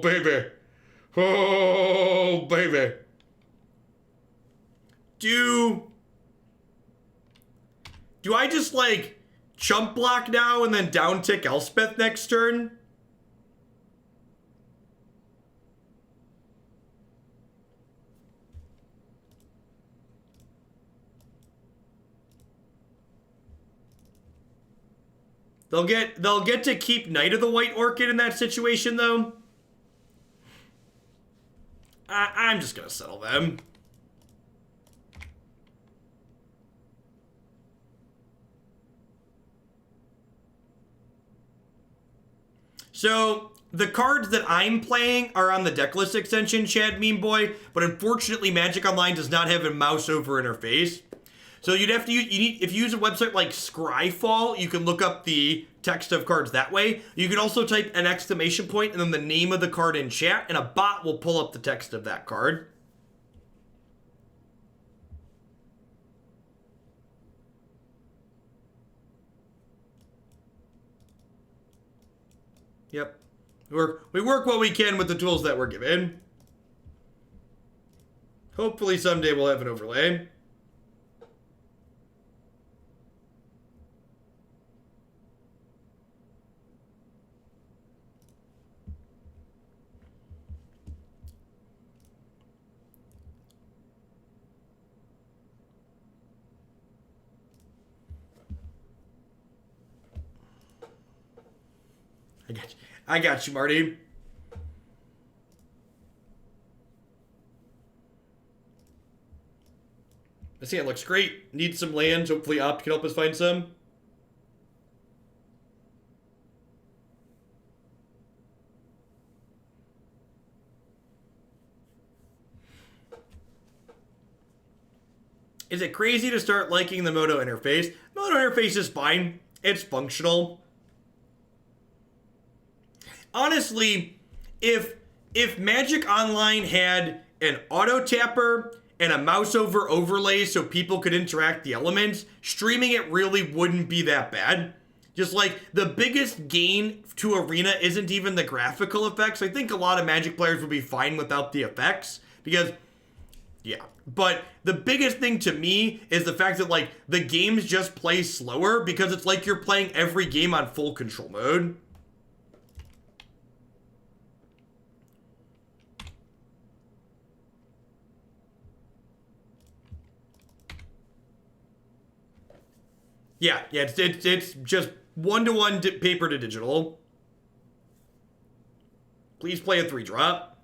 baby. Oh, baby. Do I just, like, chump block now and then down tick Elspeth next turn? They'll get to keep Knight of the White Orchid in that situation, though. I'm just gonna settle them. So, the cards that I'm playing are on the decklist extension, Chad Meme Boy, but unfortunately Magic Online does not have a mouse over interface. So you'd have to use, if you use a website like Scryfall, you can look up the text of cards that way. You can also type an exclamation point and then the name of the card in chat, and a bot will pull up the text of that card. Yep. We work what we can with the tools that we're given. Hopefully someday we'll have an overlay. I got you, Marty. This hand looks great. Need some lands. Hopefully Opt can help us find some. Is it crazy to start liking the Moto interface? Moto interface is fine. It's functional. Honestly, if Magic Online had an auto tapper and a mouse over overlay so people could interact the elements, streaming it really wouldn't be that bad. Just like the biggest gain to Arena isn't even the graphical effects. I think a lot of Magic players would be fine without the effects because, yeah. But the biggest thing to me is the fact that like the games just play slower because it's like you're playing every game on full control mode. Yeah, it's just 1-to-1 paper to digital. Please play a 3-drop.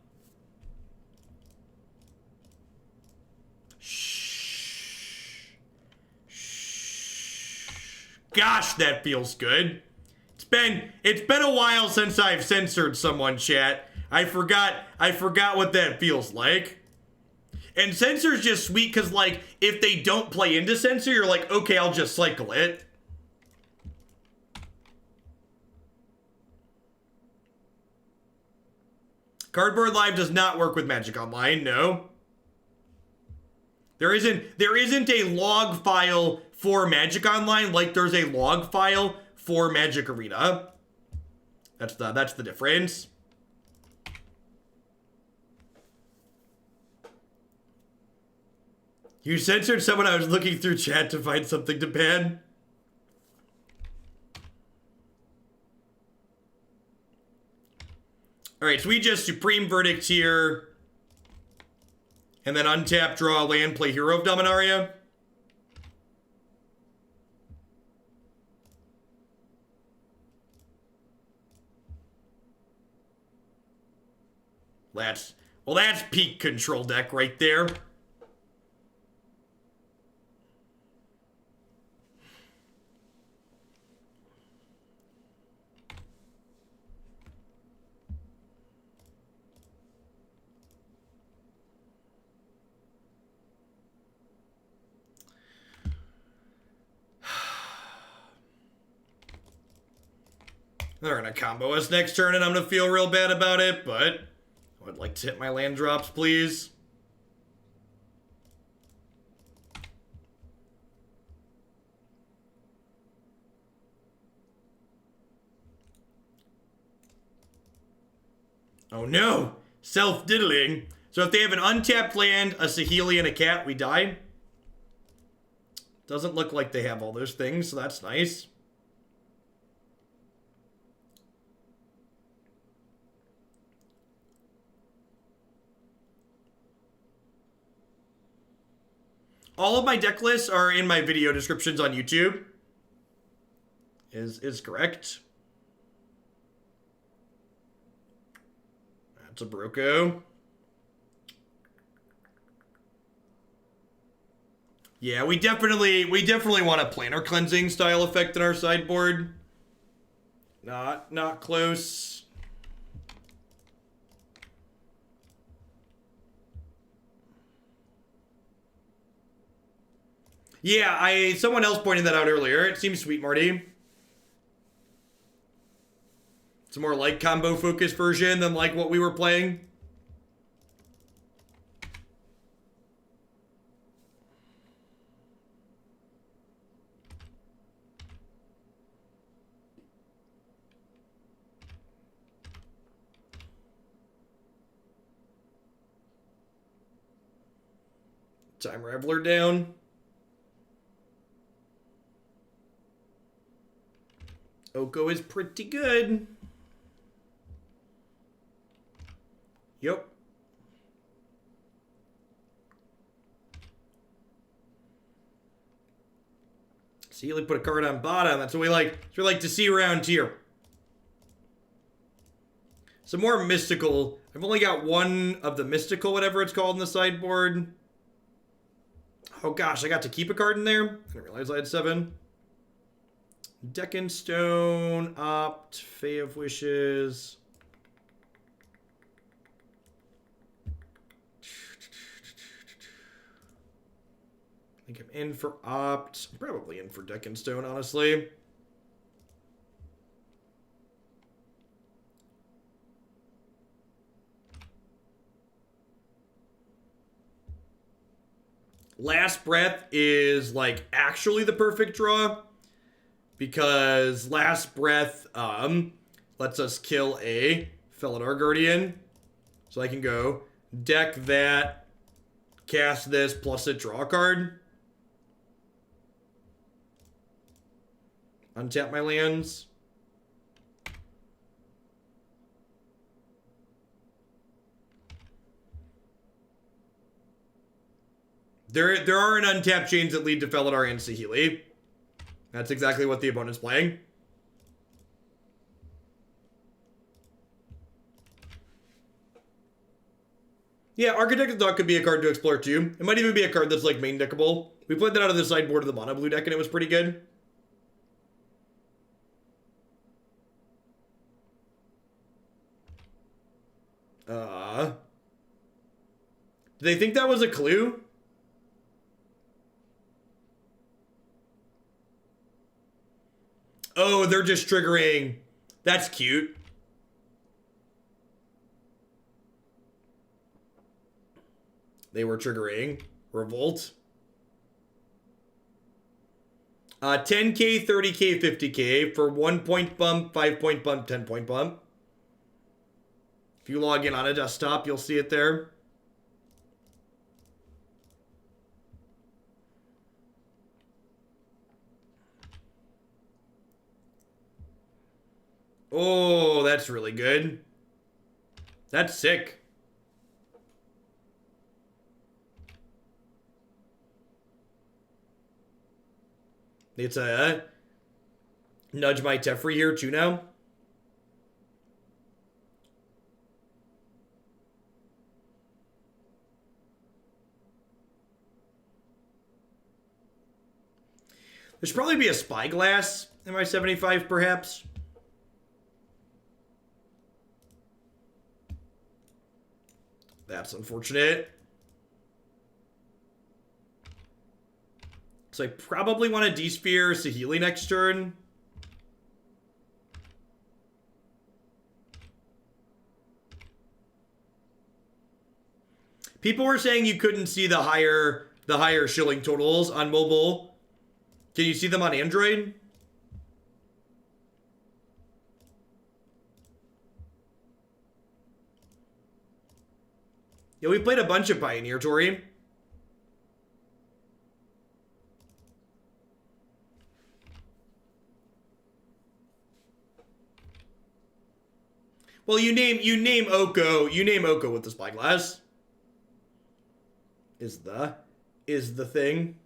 Shh. Gosh, that feels good. It's been a while since I've censored someone, chat. I forgot what that feels like. And Censor's just sweet because, like, if they don't play into Censor, you're like, okay, I'll just cycle it. Cardboard Live does not work with Magic Online, no. There isn't a log file for Magic Online like there's a log file for Magic Arena. That's the difference. You censored someone. I was looking through chat to find something to ban. Alright, so we just Supreme Verdict here. And then untap, draw a land, play Hero of Dominaria. That's peak control deck right there. They're gonna combo us next turn and I'm gonna feel real bad about it, but I would like to hit my land drops, please. Oh no! Self-diddling. So if they have an untapped land, a Saheeli, and a cat, we die. Doesn't look like they have all those things, so that's nice. All of my deck lists are in my video descriptions on YouTube. Is correct. That's a Broko. Yeah, we definitely want a planar cleansing style effect in our sideboard. Not close. Yeah, someone else pointed that out earlier. It seems sweet, Marty. It's a more like combo focused version than like what we were playing. Time Raveler down. Oko is pretty good. Yep. See, like put a card on bottom. That's what we like. That's what we like to see around here. Some more mystical. I've only got one of the mystical, whatever it's called, in the sideboard. Oh gosh, I got to keep a card in there. I didn't realize I had 7. Deccan Stone, Opt, Fae of Wishes. I think I'm in for Opt. I'm probably in for Deccan Stone, honestly. Last Breath is like actually the perfect draw. Because Last Breath lets us kill a Felidar Guardian. So I can go deck that, cast this, plus a draw card. Untap my lands. There are an untapped chains that lead to Felidar and Saheeli. That's exactly what the opponent's playing. Yeah, Architect's Thought could be a card to explore too. It might even be a card that's like main deckable. We played that out of the sideboard of the mono blue deck and it was pretty good. Do they think that was a clue? Oh, they're just triggering. That's cute. They were triggering Revolt. 10k, 30k, 50k for 1 point bump, 5 point bump, 10 point bump. If you log in on a desktop, you'll see it there. Oh, that's really good. That's sick. It's a nudge my Teferi here too now. There should probably be a Spyglass in my 75 perhaps. That's unfortunate. So I probably want to D-Sphere Saheeli next turn. People were saying you couldn't see the higher shilling totals on mobile. Can you see them on Android? Yeah, we played a bunch of Pioneer, Tori. Well, you name Oko with the Spyglass. Is the thing.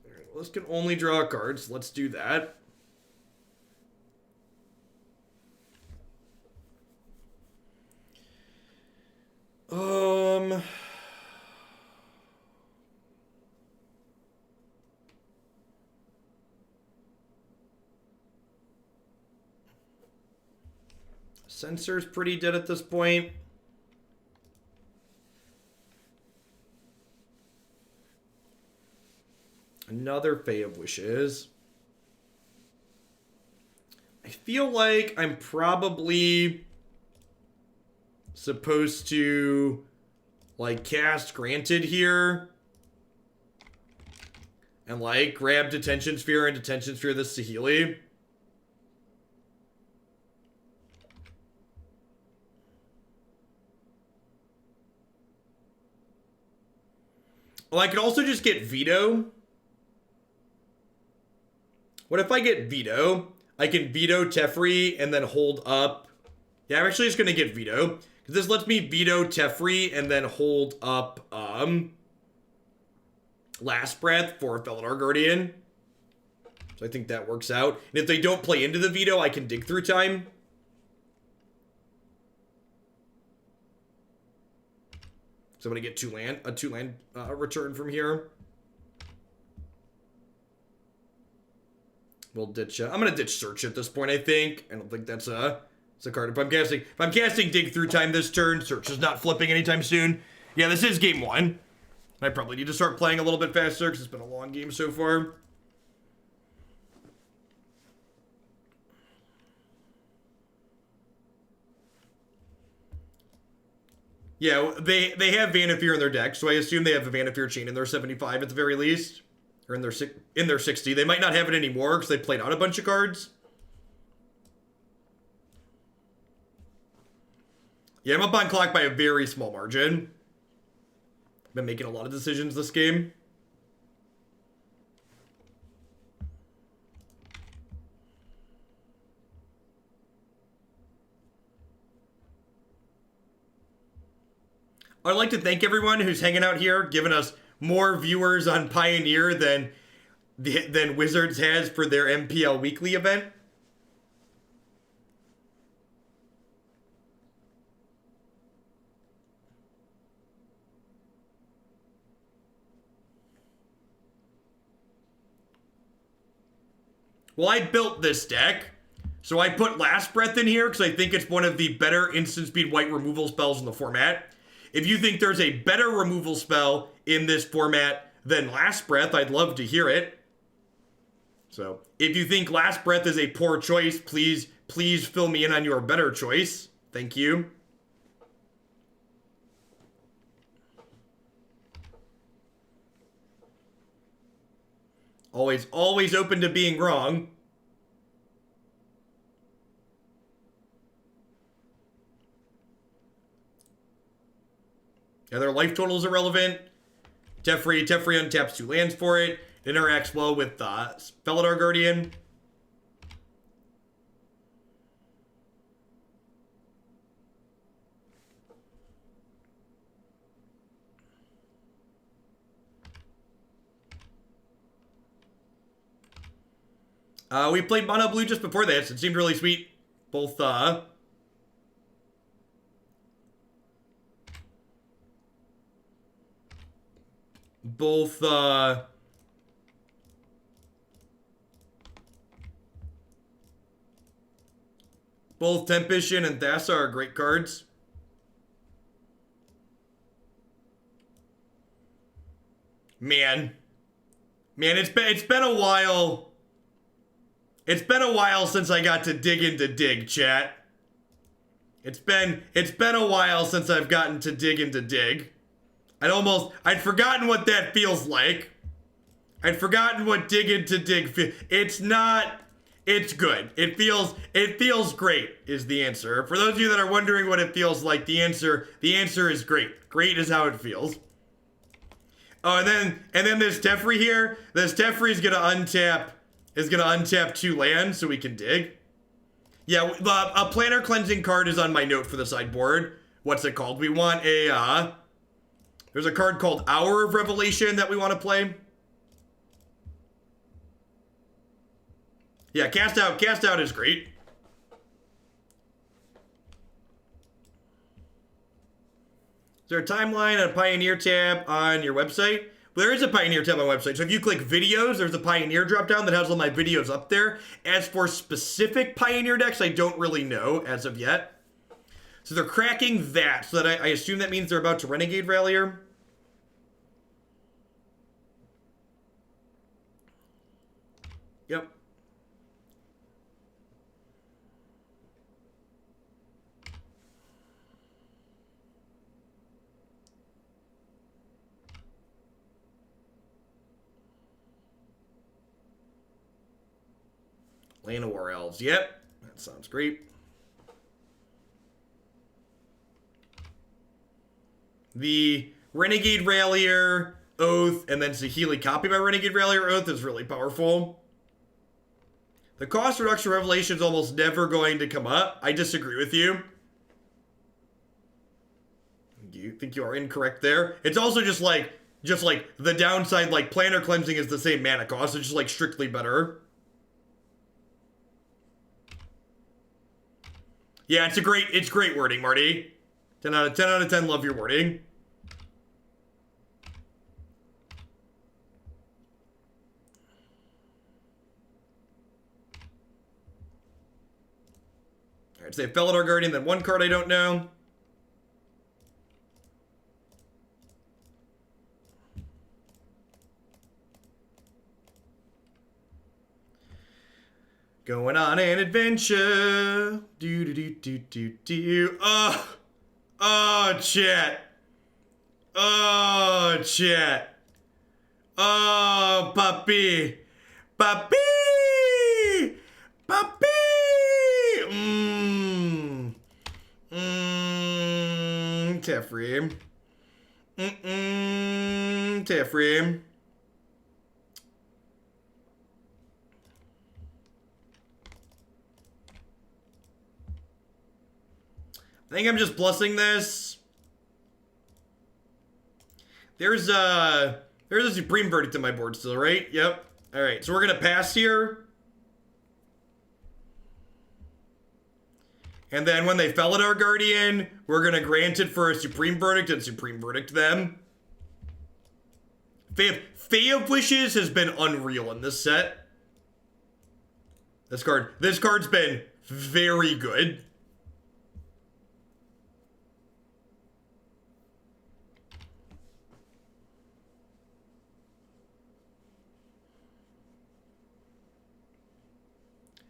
Alright, well, this can only draw cards. Let's do that. Censor's pretty dead at this point. Another Fae of Wishes. I feel like I'm probably supposed to like cast Granted here. And like grab Detention Sphere and Detention Sphere this Saheeli. Well, I could also just get Veto. What if I get Veto? I can Veto Teferi and then hold up. Yeah, I'm actually just going to get Veto. Because this lets me Veto Teferi and then hold up Last Breath for Felidar Guardian. So I think that works out. And if they don't play into the Veto, I can dig through time. So I'm going to get a two land return from here. We'll ditch. I'm going to ditch Search at this point, I think. I don't think that's a card. If I'm casting Dig Through Time this turn, Search is not flipping anytime soon. Yeah, this is game one. I probably need to start playing a little bit faster because it's been a long game so far. Yeah, they have Vanafear in their deck, so I assume they have a Vanafear chain in their 75 at the very least. Or in their 60. They might not have it anymore because they played out a bunch of cards. Yeah, I'm up on clock by a very small margin. Been making a lot of decisions this game. I'd like to thank everyone who's hanging out here, giving us more viewers on Pioneer than Wizards has for their MPL Weekly event. Well, I built this deck, so I put Last Breath in here because I think it's one of the better instant speed white removal spells in the format. If you think there's a better removal spell in this format than Last Breath, I'd love to hear it. So, if you think Last Breath is a poor choice, please fill me in on your better choice. Thank you. Always open to being wrong. Yeah, their life total is irrelevant. Teferi untaps 2 lands for it. It interacts well with Felidar Guardian. We played Mono Blue just before this. It seemed really sweet. Both, both Tempishin and Thassa are great cards. Man, it's been a while. It's been a while since I got to dig into Dig, chat. It's been a while since I've gotten to dig into Dig. I'd forgotten what that feels like. I'd forgotten what dig into Dig feels. It's good. It feels great is the answer. For those of you that are wondering what it feels like, the answer is great. Great is how it feels. Oh, and then this Teferi here. This Teferi is gonna untap 2 lands so we can dig. Yeah, a Planar Cleansing card is on my note for the sideboard. What's it called? We want a, there's a card called Hour of Revelation that we want to play. Yeah, cast out is great. Is there a timeline and a Pioneer tab on your website? Well, there is a Pioneer tab on my website. So if you click videos, there's a Pioneer dropdown that has all my videos up there. As for specific Pioneer decks, I don't really know as of yet. So they're cracking that. So that I assume that means they're about to Renegade Raveler. Yep. Lane of War Elves. Yep. That sounds great. The Renegade Raveler, Oath, and then Saheeli copy by Renegade Raveler Oath is really powerful. The cost reduction revelation is almost never going to come up. I disagree with you. You think you are incorrect there. It's also just like the downside, like Planar Cleansing is the same mana cost. It's just like strictly better. Yeah, it's great wording, Marty. 10 out of 10, love your wording. Alright, say Felidar Guardian, then one card I don't know. Going on an adventure. Do. Oh, chat. Oh, chat. Oh, puppy. Puppy. Puppy. Teferi. Teferi. I think I'm just blessing this. There's There's a Supreme Verdict in my board still, right? Yep. All right, so we're going to pass here. And then when they fell at our Guardian, we're going to grant it for a Supreme Verdict and Supreme Verdict them. Fae of Wishes has been unreal in this set. This card's been very good.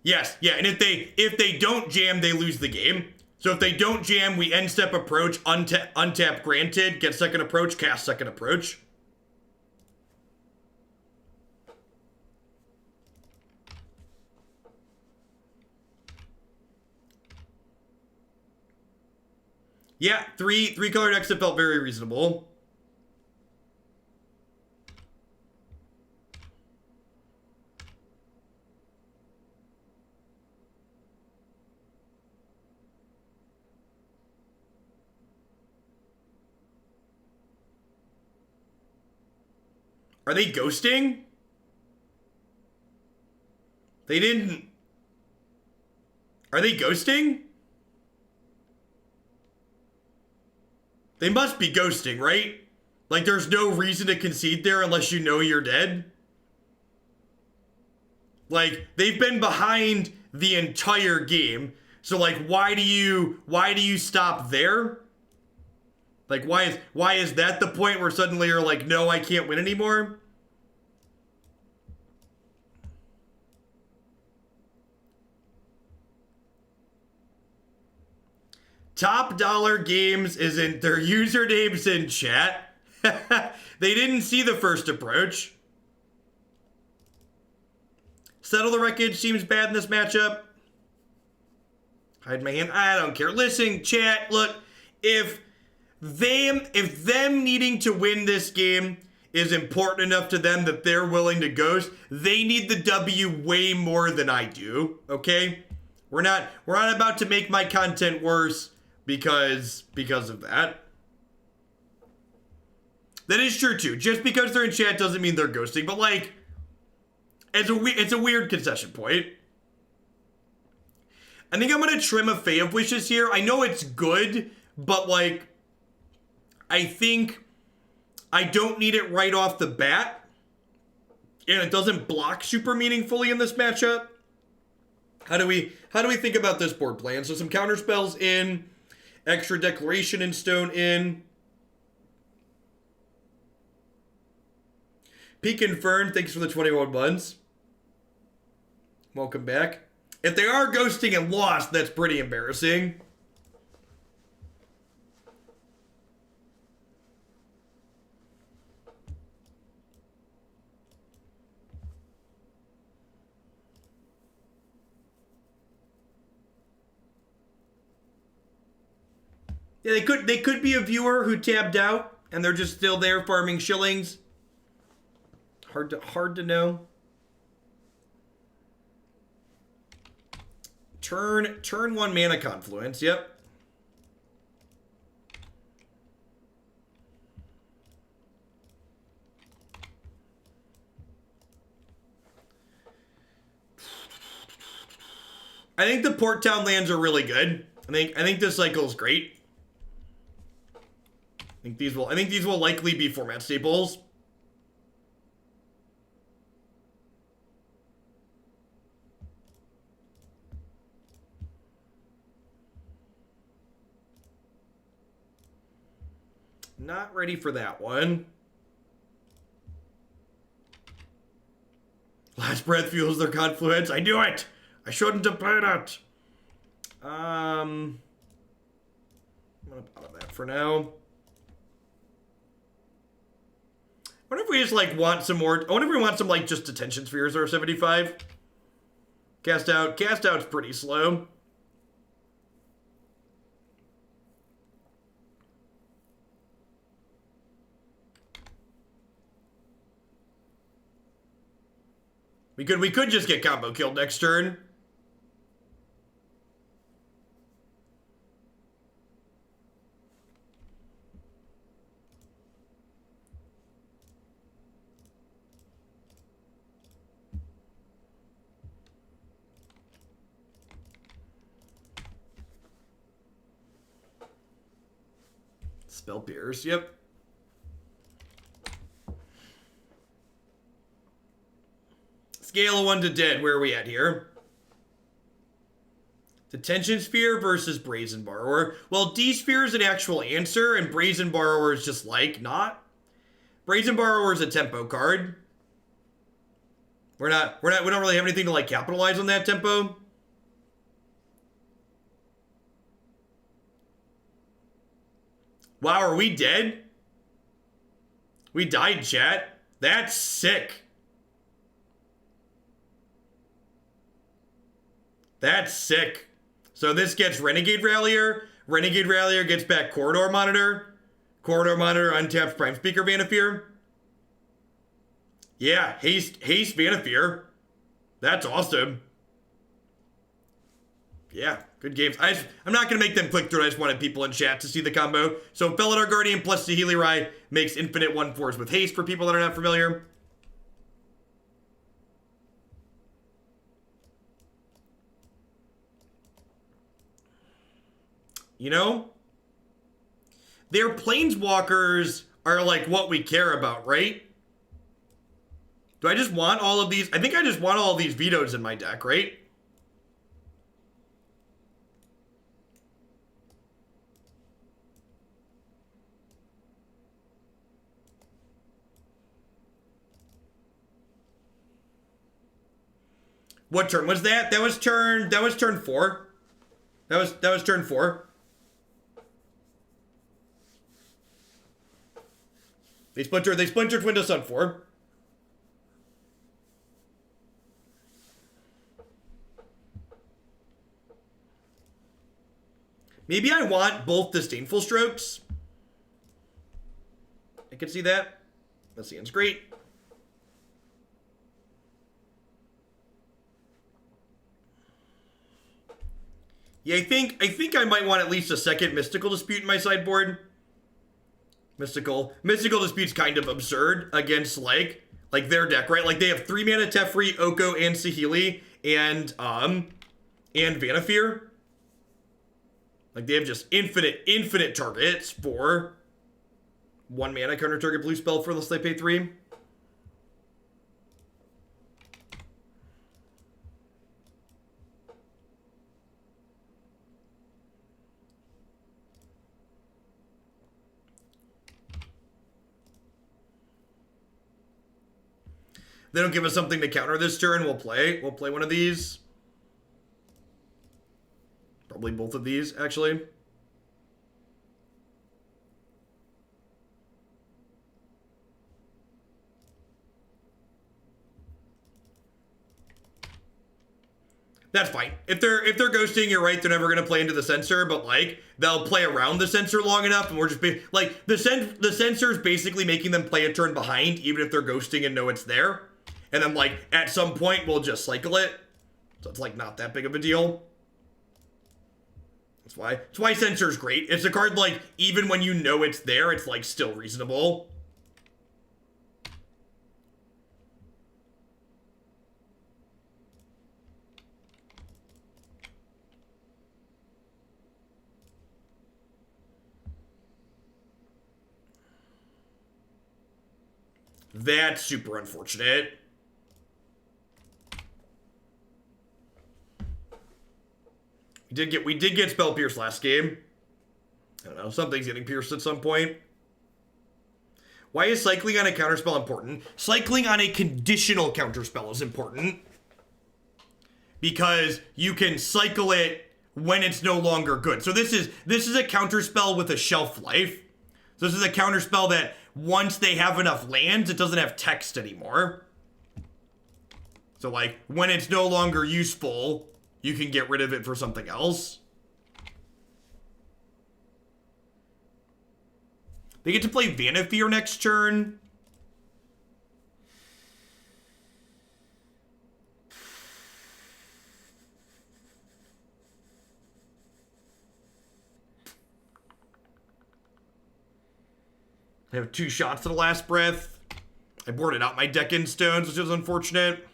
Yes, yeah, and if they don't jam, they lose the game. So if they don't jam, we end step approach, untap granted, get second approach, cast second approach. Yeah, three color decks that felt very reasonable. Are they ghosting? They didn't. Are they ghosting? They must be ghosting, right? Like, there's no reason to concede there unless you know you're dead. Like, they've been behind the entire game. So, like, why do you stop there? Like, why is that the point where suddenly you're like, no, I can't win anymore? Top Dollar Games isn't their usernames in chat. They didn't see the first approach. Settle the Wreckage seems bad in this matchup. Hide my hand. I don't care. Listen, chat, look, if them needing to win this game is important enough to them that they're willing to ghost, they need the W way more than I do, okay? We're not about to make my content worse because of that. That is true too. Just because they're in chat doesn't mean they're ghosting, but like, it's a weird concession point. I think I'm gonna trim a Fae of Wishes here. I know it's good, but like, I think I don't need it right off the bat, and it doesn't block super meaningfully in this matchup. How do we think about this board plan? So some counter spells in, extra Declaration in stone in. Peak and Fern, thanks for the 21 months. Welcome back. If they are ghosting and lost, that's pretty embarrassing. Yeah, they could be a viewer who tabbed out and they're just still there farming shillings. Hard to know. Turn 1 mana confluence. Yep. I think the Port Town lands are really good. I think this cycle is great. I think these will likely be format staples. Not ready for that one. Last breath fuels their confluence. I knew it. I shouldn't have played it. I'm gonna bottom that for now. I wonder if we just like want some more. I wonder if we want some like just Detention Spheres or 75. Cast out's pretty slow. We could just get combo killed next turn. Spell Pierce, yep. Scale of 1 to 10, where are we at here? Detention Sphere versus Brazen Borrower. Well, D-Sphere is an actual answer, and Brazen Borrower is just like, not. Brazen Borrower is a tempo card. We don't really have anything to like capitalize on that tempo. Wow, are we dead? We died, chat. That's sick. That's sick. So this gets Renegade Rallier. Renegade Rallier gets back Corridor Monitor. Corridor Monitor untaps Prime Speaker Vanafear. Yeah, Haste Vanafear. That's awesome. Yeah, good games. I'm not going to make them click through. I just wanted people in chat to see the combo. So Felidar Guardian plus Saheeli Rai makes infinite 1/4s with haste for people that are not familiar. You know, their planeswalkers are like what we care about, right? Do I just want all of these? I think I just want all of these vetoes in my deck, right? What turn was that? That was turn 4. That was turn 4. They splintered Window Sun 4. Maybe I want both Disdainful Strokes. I can see that. That seems great. Yeah, I think I might want at least a second Mystical Dispute in my sideboard. Mystical Dispute's kind of absurd against like their deck, right? Like they have 3 mana Teferi, Oko, and Saheeli, and Vanafear. Like they have just infinite targets for 1 mana counter target blue spell for unless they pay 3. They don't give us something to counter this turn. We'll play one of these. Probably both of these, actually. That's fine. If they're ghosting, you're right, they're never gonna play into the Censor, but like they'll play around the Censor long enough, and we're just like the Censor is basically making them play a turn behind, even if they're ghosting and know it's there. And then like at some point we'll just cycle it. So it's like not that big of a deal. That's why Censor's great. It's a card like even when you know it's there, it's like still reasonable. That's super unfortunate. We did get Spell Pierce last game. I don't know, something's getting pierced at some point. Why is cycling on a counterspell important? Cycling on a conditional counterspell is important. Because you can cycle it when it's no longer good. So this is a counterspell with a shelf life. So this is a counterspell that once they have enough lands, it doesn't have text anymore. So like when it's no longer useful, you can get rid of it for something else. They get to play Vanafear next turn. I have 2 shots to the last breath. I boarded out my deck in stones, which is unfortunate.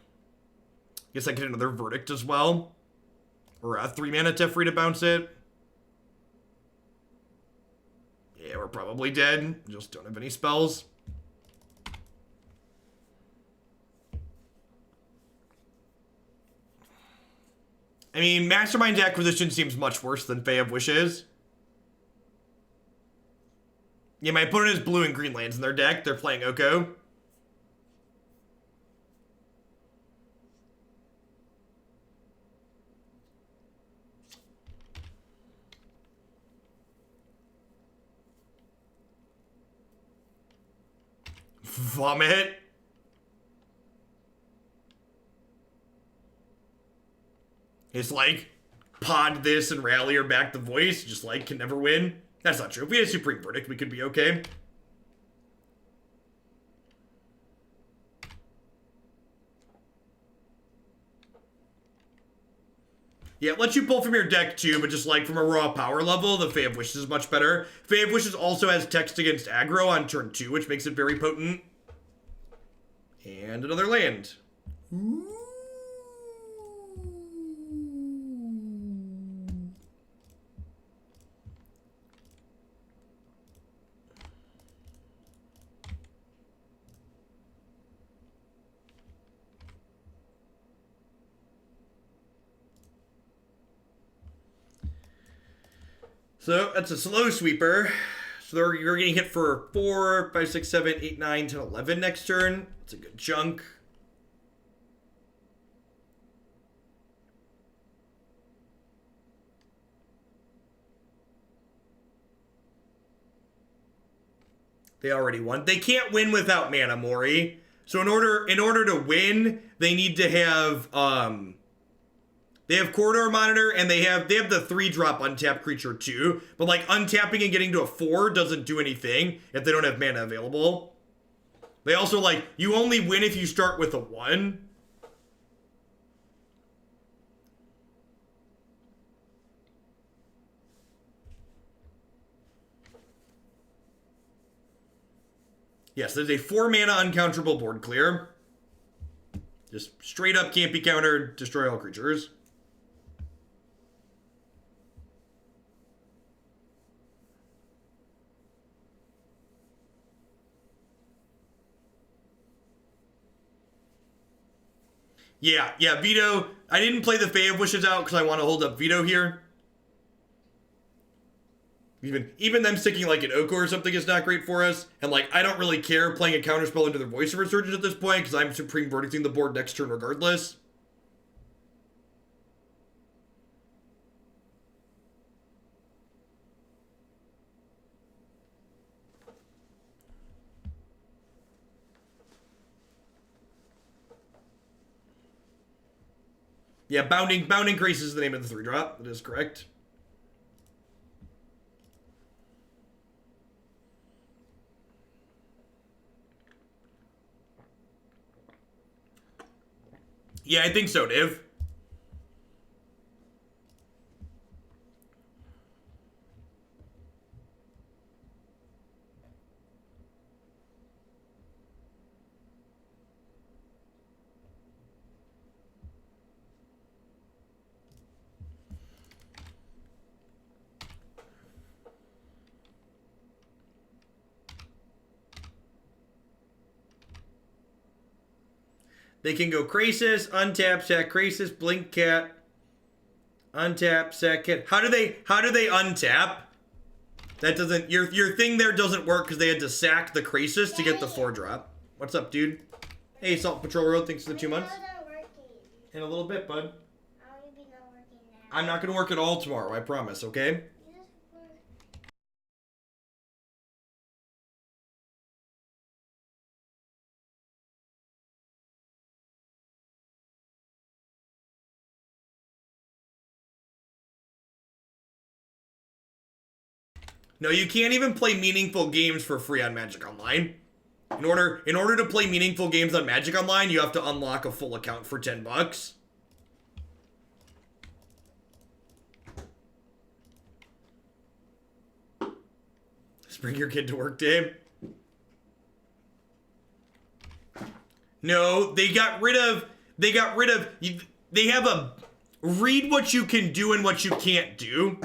Guess I get another Verdict as well. Or a 3 mana Teferi to bounce it. Yeah, Yeah, we're probably dead. Just don't have any spells. I mean, Mastermind's Acquisition seems much worse than Fae of Wishes. Yeah, my opponent has blue and green lands in their deck. They're playing Oko. Vomit. It's like, pod this and rally or back the voice, just like, can never win. That's not true. If we had a Supreme Verdict, we could be okay. Yeah, it lets you pull from your deck too, but just like from a raw power level, the Fae of Wishes is much better. Fae of Wishes also has text against aggro on turn 2, which makes it very potent. And another land. Ooh. So that's a slow sweeper. So you're getting hit for 4, 5, 6, 7, 8, 9, 10, 11 next turn. It's a good chunk. They already won. They can't win without mana, Mori. So in order to win, they need to have they have Corridor Monitor, and they have the 3-drop untap creature too. But like untapping and getting to a 4 doesn't do anything if they don't have mana available. They also like, you only win if you start with a 1. Yes, there's a 4-mana uncounterable board clear. Just straight up can't be countered, destroy all creatures. Yeah, Veto. I didn't play the Fae of Wishes out because I want to hold up Veto here. Even them sticking like an Oko or something is not great for us. And like, I don't really care playing a counterspell into their Voice of Resurgence at this point because I'm Supreme Verdicting the board next turn regardless. Yeah, Bounding Grace is the name of the 3-drop. That is correct. Yeah, I think so, Div. They can go Krasis, untap, sack Krasis, blink cat, untap, sack cat. How do they untap? That doesn't, your thing there doesn't work because they had to sack the Krasis to get the 4-drop. What's up, dude? Hey, Salt Patrol Road, thanks for the 2 months. In a little bit, bud. I'm not going to work at all tomorrow, I promise, okay? No, you can't even play meaningful games for free on Magic Online. In order to play meaningful games on Magic Online, you have to unlock a full account for $10. Just bring your kid to work, Dave. No, they have a read what you can do and what you can't do.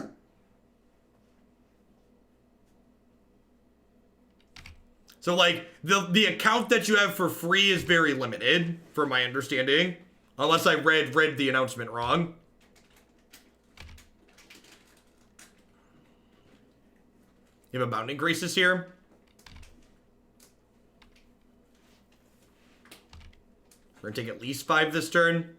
So, like, the account that you have for free is very limited, from my understanding. Unless I read the announcement wrong. You have a Bounding Graces here. We're gonna take at least 5 this turn.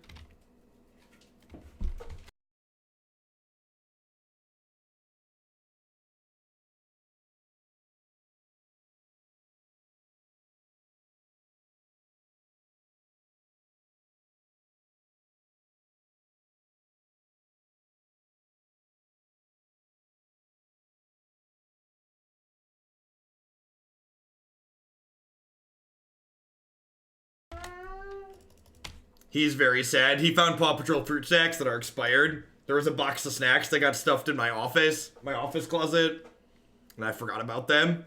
He's very sad. He found Paw Patrol fruit snacks that are expired. There was a box of snacks that got stuffed in my office closet, and I forgot about them.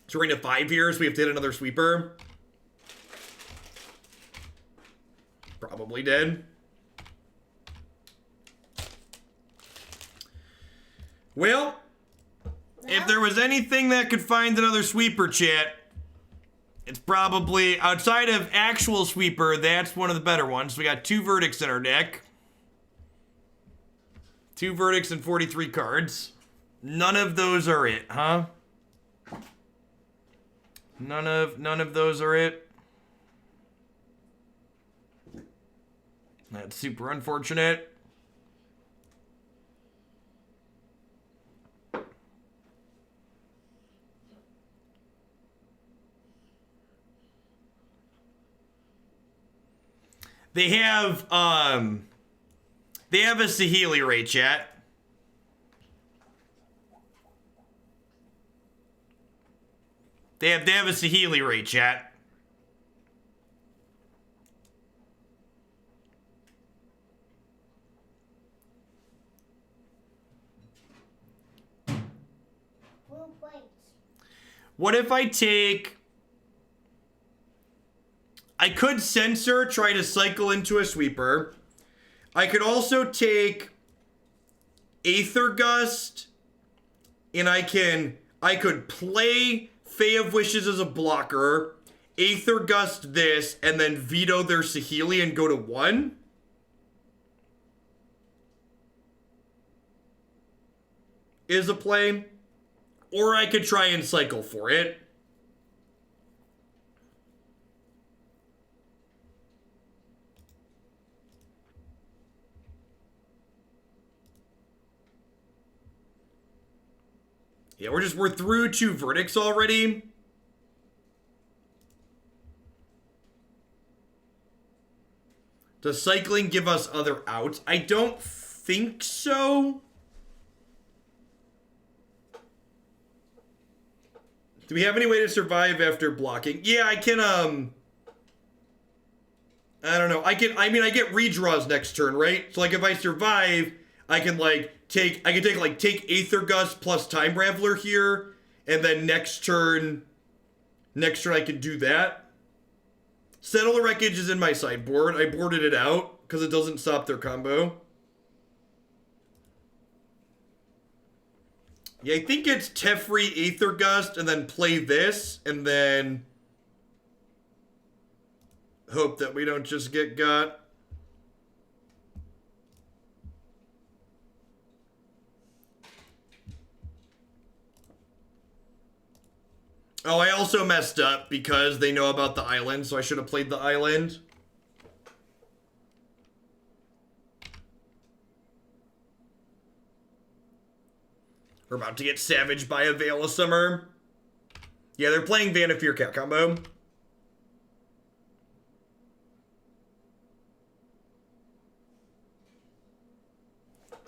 So we're into 5 here, so we have to hit another sweeper. Probably did. Well, if there was anything that could find another sweeper, chat, it's probably, outside of actual sweeper, that's one of the better ones. We got 2 verdicts in our deck. 2 verdicts and 43 cards. None of those are it, huh? None of those are it. That's super unfortunate. They have a Saheeli Ray, chat. They have a Saheeli Ray, chat. What if I take... I could Censor, try to cycle into a sweeper. I could also take Aether Gust, and I could play Fae of Wishes as a blocker, Aether Gust this, and then veto their Saheeli and go to 1. Is a play. Or I could try and cycle for it. Yeah, we're through 2 verdicts already. Does cycling give us other outs? I don't think so. Do we have any way to survive after blocking? Yeah, I can, I don't know. I get redraws next turn, right? So, like, if I survive, I can, like, take Aether Gust plus Time Raveler here, and then next turn I can do that. Settle the Wreckage is in my sideboard. I boarded it out, because it doesn't stop their combo. Yeah, I think it's Teferi, Aether Gust, and then play this, and then hope that we don't just get got. Oh, I also messed up because they know about the island, so I should have played the island. We're about to get savaged by a Veil of Summer. Yeah, they're playing Vanafear Cat combo.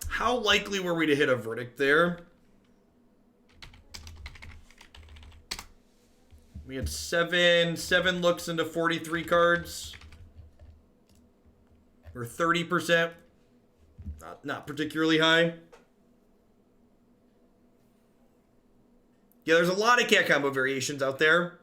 How likely were we to hit a verdict there? We had 7 looks into 43 cards. We're 30%. Not particularly high. Yeah, there's a lot of cat combo variations out there.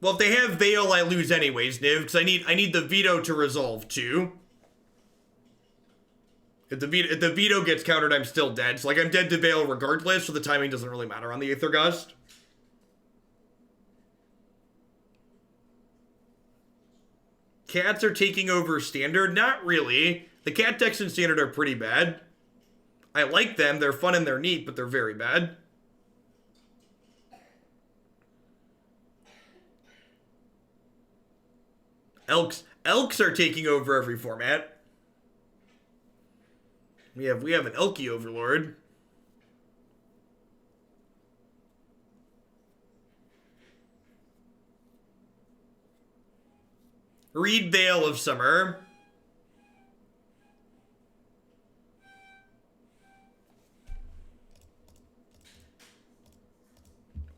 Well, if they have Veil, I lose anyways, Niv, because I need the Veto to resolve too. If the Veto gets countered, I'm still dead. So, like, I'm dead to Veil regardless, so the timing doesn't really matter on the Aether Gust. Cats are taking over Standard? Not really. The cat decks in Standard are pretty bad. I like them. They're fun and they're neat, but they're very bad. Elks are taking over every format. We have an Elky Overlord. Read Veil of Summer.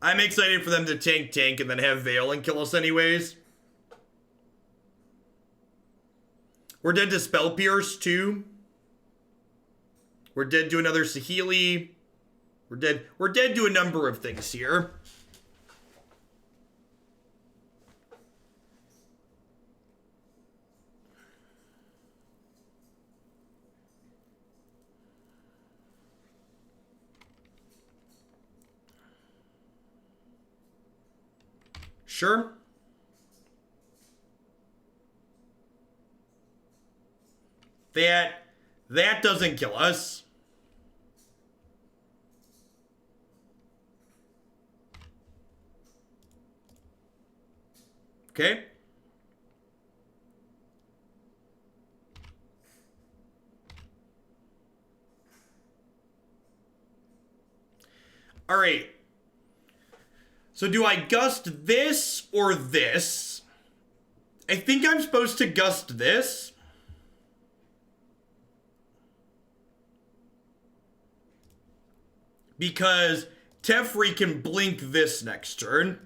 I'm excited for them to tank and then have Veil and kill us anyways. We're dead to Spell Pierce too. We're dead to another Saheeli. We're dead to a number of things here. Sure. That doesn't kill us. Okay. All right. So do I gust this or this? I think I'm supposed to gust this. Because Teferi can blink this next turn.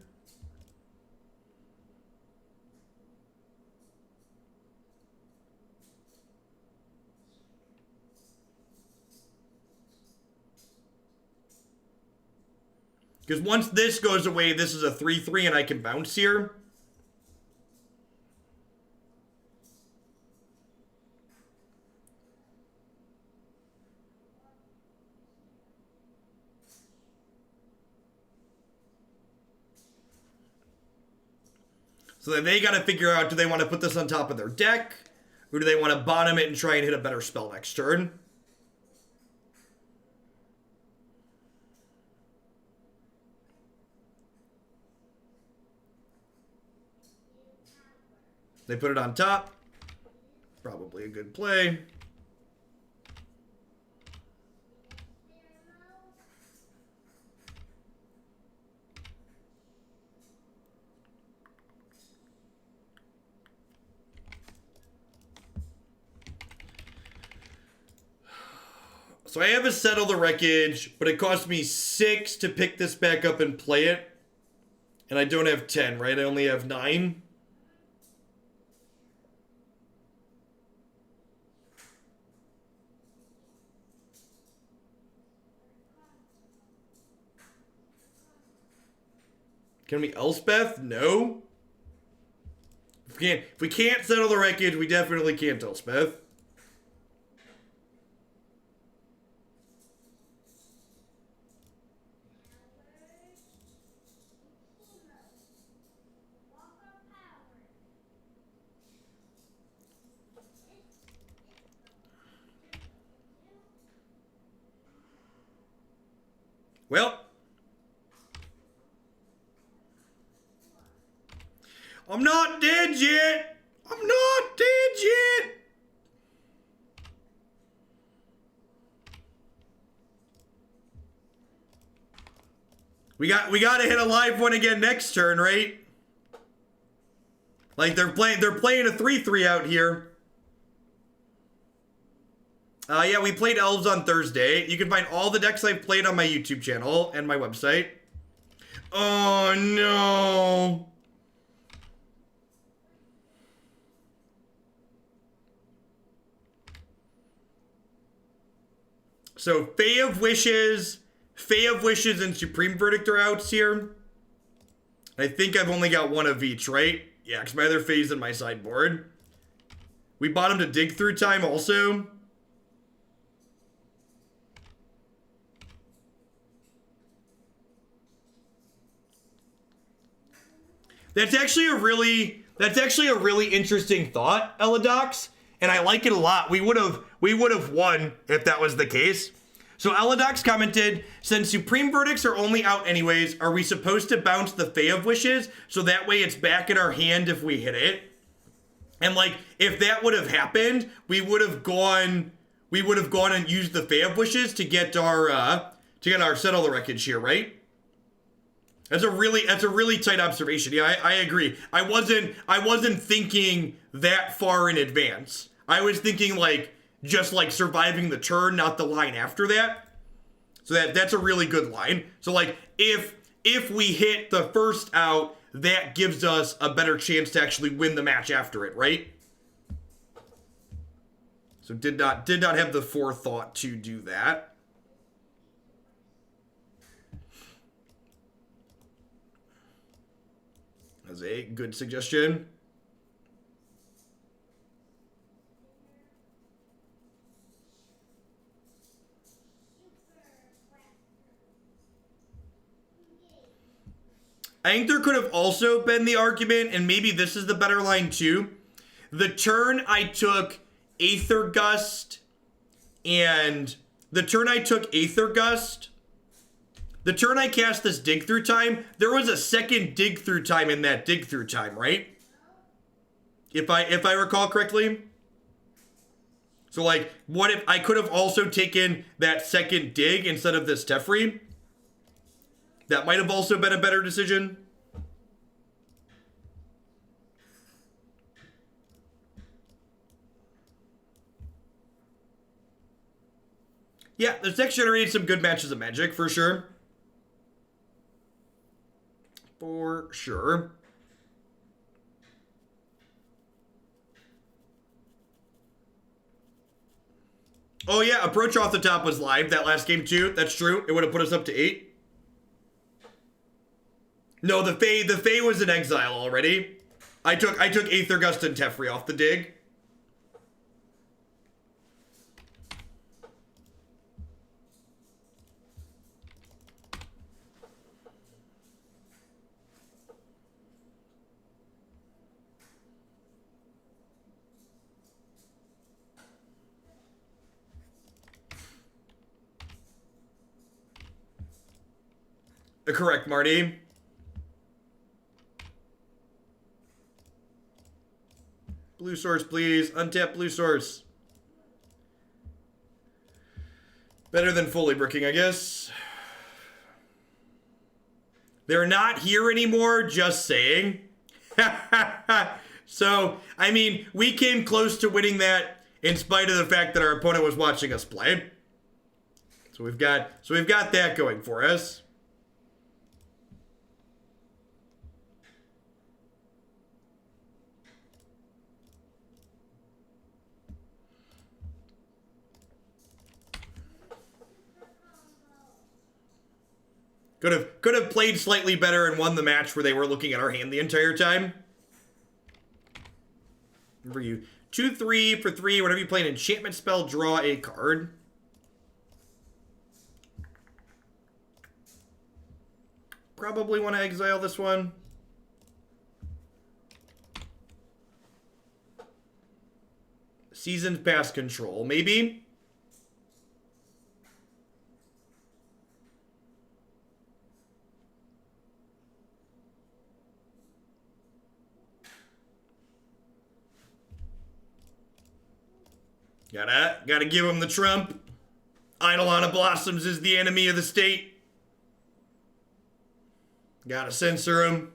Because once this goes away, this is a 3/3 and I can bounce here. So then they got to figure out, do they want to put this on top of their deck? Or do they want to bottom it and try and hit a better spell next turn? They put it on top. Probably a good play. So I have a Settle the Wreckage, but it cost me 6 to pick this back up and play it. And I don't have 10, right? I only have 9. Can we Elspeth? No. If we can't Settle the Wreckage, we definitely can't Elspeth. Well, I'm not dead yet. I'm not dead yet. We got to hit a live one again next turn, right? Like they're playing a 3/3 out here. Yeah, we played Elves on Thursday. You can find all the decks I've played on my YouTube channel and my website. Oh no. So Fae of Wishes and Supreme Verdict are out here. I think I've only got one of each, right? Yeah, because my other Fae's in my sideboard. We bought him to dig through time also. That's actually a really interesting thought, Eladox, and I like it a lot. We would have won if that was the case. So Eladox commented, since Supreme Verdicts are only out anyways, are we supposed to bounce the Fae of Wishes so that way it's back in our hand if we hit it? And like, if that would have happened, we would have gone and used the Fae of Wishes to get our Settle the Wreckage here, right? That's a really tight observation. Yeah, I agree. I wasn't thinking that far in advance. I was thinking like just like surviving the turn, not the line after that. So that's a really good line. So like if we hit the first out, that gives us a better chance to actually win the match after it, right? So did not have the forethought to do that. That's a good suggestion. I think there could have also been the argument, and maybe this is the better line too. The turn I took Aether Gust, the turn I cast this dig through time, there was a second dig through time in that dig through time, right? If I recall correctly. So like, what if I could have also taken that second dig instead of this Teferi? That might have also been a better decision. Yeah, this deck generated some good matches of Magic, for sure. For sure. Oh yeah, Approach off the top was live that last game too. That's true. It would have put us up to 8. No, the Fae was in exile already. I took Aether Gust and Teferi off the dig. Correct, Marty. Blue source, please. Untap blue source. Better than fully bricking, I guess. They're not here anymore, just saying. So, I mean, we came close to winning that in spite of the fact that our opponent was watching us play. So we've got that going for us. Could have played slightly better and won the match where they were looking at our hand the entire time. For you, 2/3 for 3. Whenever you play an enchantment spell, draw a card. Probably want to exile this one. Seasoned Past Control, maybe. Gotta give him the trump. Eidolon Blossoms is the enemy of the state. Gotta censor him.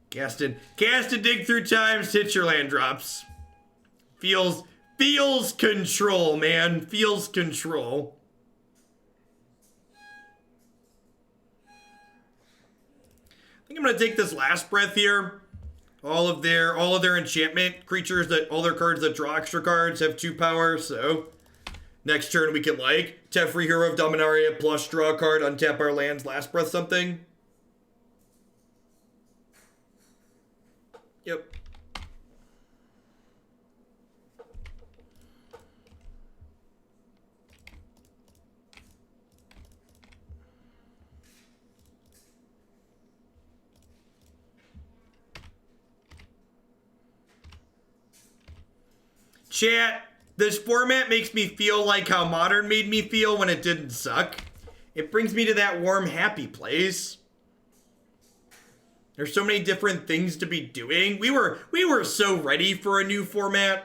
Cast a dig through times, hit your land drops. Feels control, man. Feels control. I think I'm gonna take this last breath here. All of their enchantment creatures all their cards that draw extra cards have 2 power, so next turn we can like Teferi, Hero of Dominaria, plus draw a card, untap our lands, last breath something. Yep. Chat, this format makes me feel like how Modern made me feel when it didn't suck. It brings me to that warm, happy place. There's so many different things to be doing. We were so ready for a new format.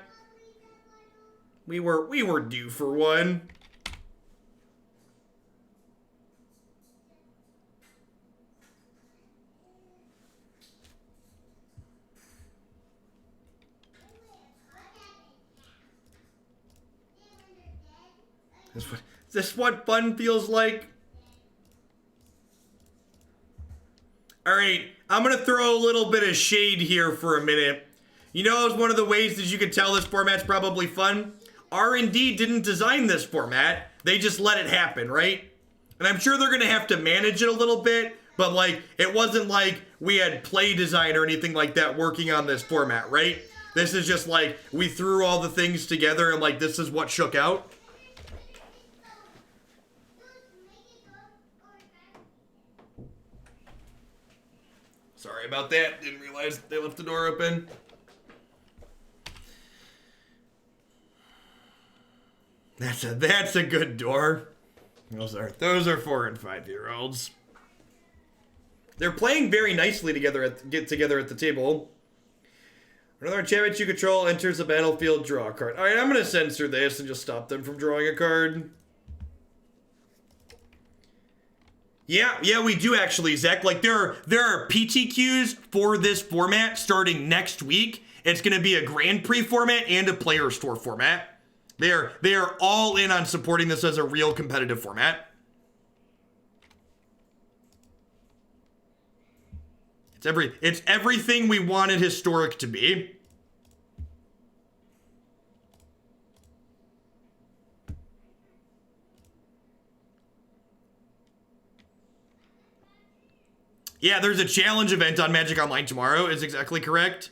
We were due for one. Is this what fun feels like? All right, I'm gonna throw a little bit of shade here for a minute. You know, as one of the ways that you can tell this format's probably fun, R&D didn't design this format. They just let it happen, right? And I'm sure they're gonna have to manage it a little bit, but like, it wasn't like we had play design or anything like that working on this format, right? This is just like, we threw all the things together and like, this is what shook out. Sorry about that. Didn't realize they left the door open. That's a good door. Those are 4 and 5-year-olds. They're playing very nicely together get together at the table. Another enchantment you control enters the battlefield, draw a card. Alright, I'm gonna censor this and just stop them from drawing a card. Yeah, we do actually, Zach. Like, there are PTQs for this format starting next week. It's going to be a Grand Prix format and a Players Tour format. They are all in on supporting this as a real competitive format. It's everything we wanted Historic to be. Yeah, there's a challenge event on Magic Online tomorrow, is exactly correct.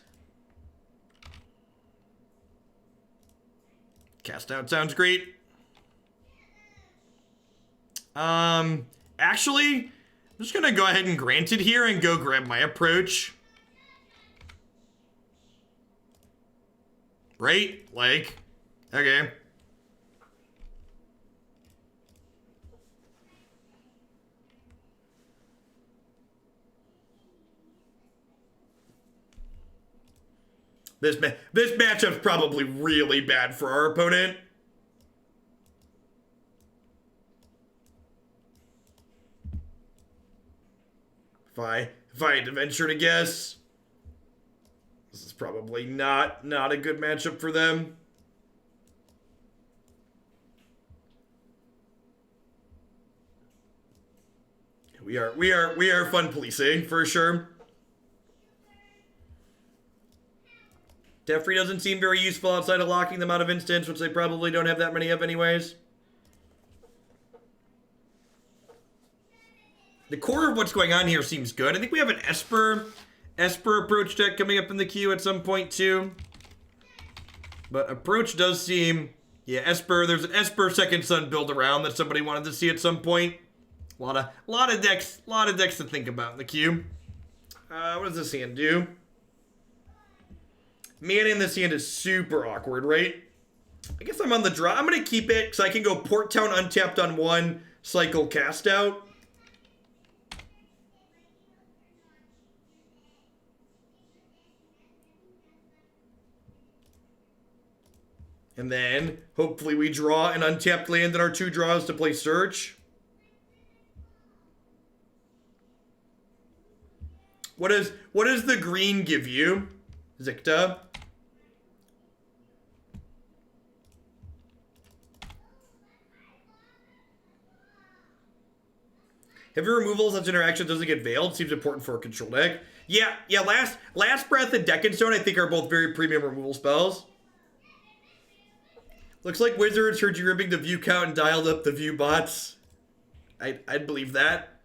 Cast out sounds great. Actually, I'm just gonna go ahead and grant it here and go grab my approach. Right? Like, okay. This matchup's probably really bad for our opponent. If I had to venture to guess, this is probably not a good matchup for them. We are fun policing for sure. Teferi doesn't seem very useful outside of locking them out of instants, which they probably don't have that many of anyways. The core of what's going on here seems good. I think we have an Esper approach deck coming up in the queue at some point too. But approach does seem, yeah, Esper. There's an Esper Second Son build around that somebody wanted to see at some point. A lot of decks to think about in the queue. What does this hand do? Mana in this hand is super awkward, right? I guess I'm on the draw. I'm going to keep it because I can go Port Town untapped on 1, cycle cast out. And then, hopefully we draw an untapped land in our 2 draws to play Search. What does the green give you, Zikta? Heavy removals as interaction doesn't get veiled. Seems important for a control deck. Yeah, last breath and Deck and Stone I think are both very premium removal spells. Looks like Wizards heard you ripping the view count and dialed up the view bots. I'd believe that.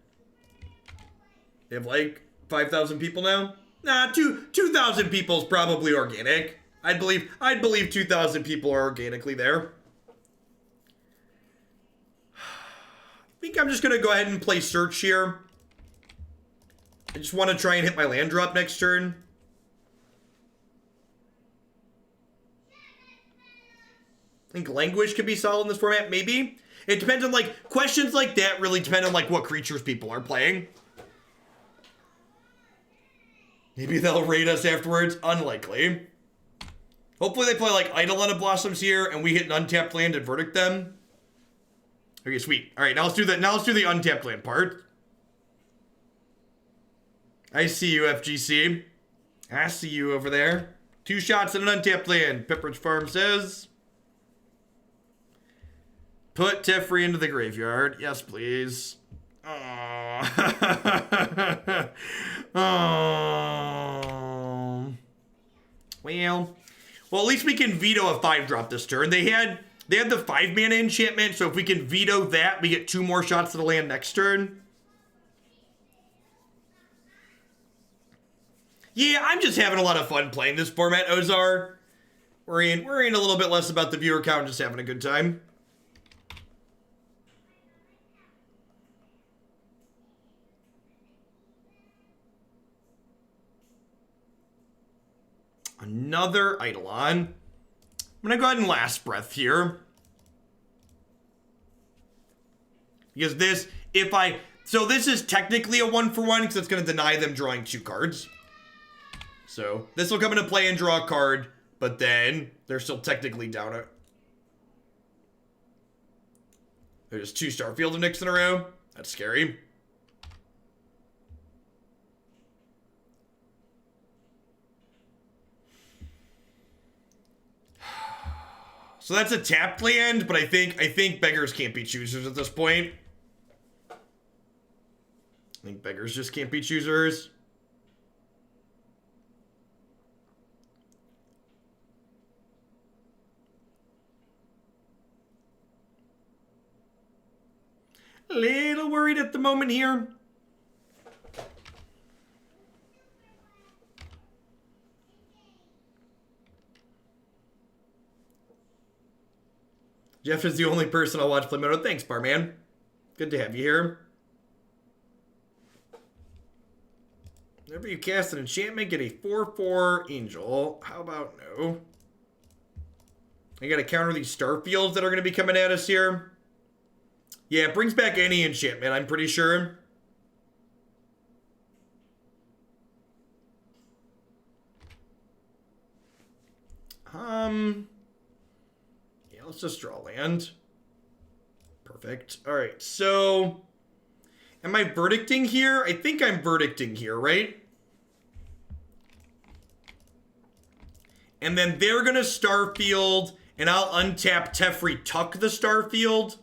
They have like 5,000 people now? Nah, 2,000 people is probably organic. I'd believe 2,000 people are organically there. I think I'm just gonna go ahead and play Search here. I just want to try and hit my land drop next turn. I think Languish could be solid in this format, maybe. It depends on, like, questions like that really depend on, like, what creatures people are playing. Maybe they'll raid us afterwards. Unlikely. Hopefully they play, like, Eidolon of Blossoms here, and we hit an untapped land and verdict them. Okay, sweet. All right, now let's do that. Now let's do the untapped land part. I see you, FGC. I see you over there. 2 shots at an untapped land. Pepperidge Farm says. Put Teferi into the graveyard. Yes, please. Aww. Oh. Well, at least we can veto a 5-drop this turn. They had the 5-mana enchantment, so if we can veto that, we get 2 more shots at the land next turn. Yeah, I'm just having a lot of fun playing this format, Ozar. Worrying a little bit less about the viewer count, just having a good time. Another Eidolon. I'm gonna go ahead and last breath here. Because this, so this is technically a 1-for-1 because it's gonna deny them drawing 2 cards. So this will come into play and draw a card, but then they're still technically down it. There's 2 Starfield of Nyx in a row. That's scary. So that's a tapped land, but I think beggars can't be choosers at this point. I think beggars just can't be choosers. A little worried at the moment here. Jeff is the only person I'll watch play Meadow. Thanks, Barman. Good to have you here. Whenever you cast an enchantment, get a 4/4 angel. How about no? I gotta counter these Starfields that are gonna be coming at us here. Yeah, it brings back any enchantment, I'm pretty sure. Yeah, let's just draw land. Perfect. All right, so am I verdicting here? I think I'm verdicting here, right? And then they're gonna Starfield, and I'll untap Teferi, tuck the Starfield.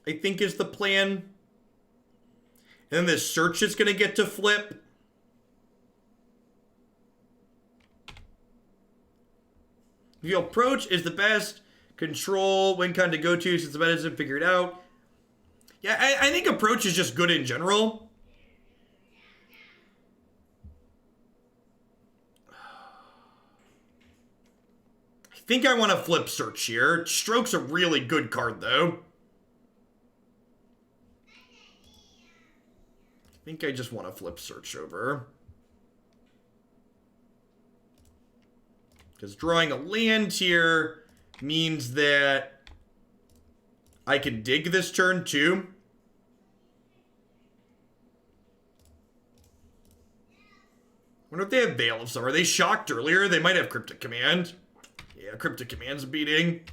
I think is the plan. And then this search is gonna get to flip. The approach is the best control win con to go to since the meta isn't figured out. Yeah, I think approach is just good in general. I think I want to flip search here. Stroke's a really good card though. I think I just want to flip search over. Because drawing a land here means that I can dig this turn too. I wonder if they have Veil of Summer. Are they shocked earlier? They might have Cryptic Command. Yeah, Cryptic Command's beating.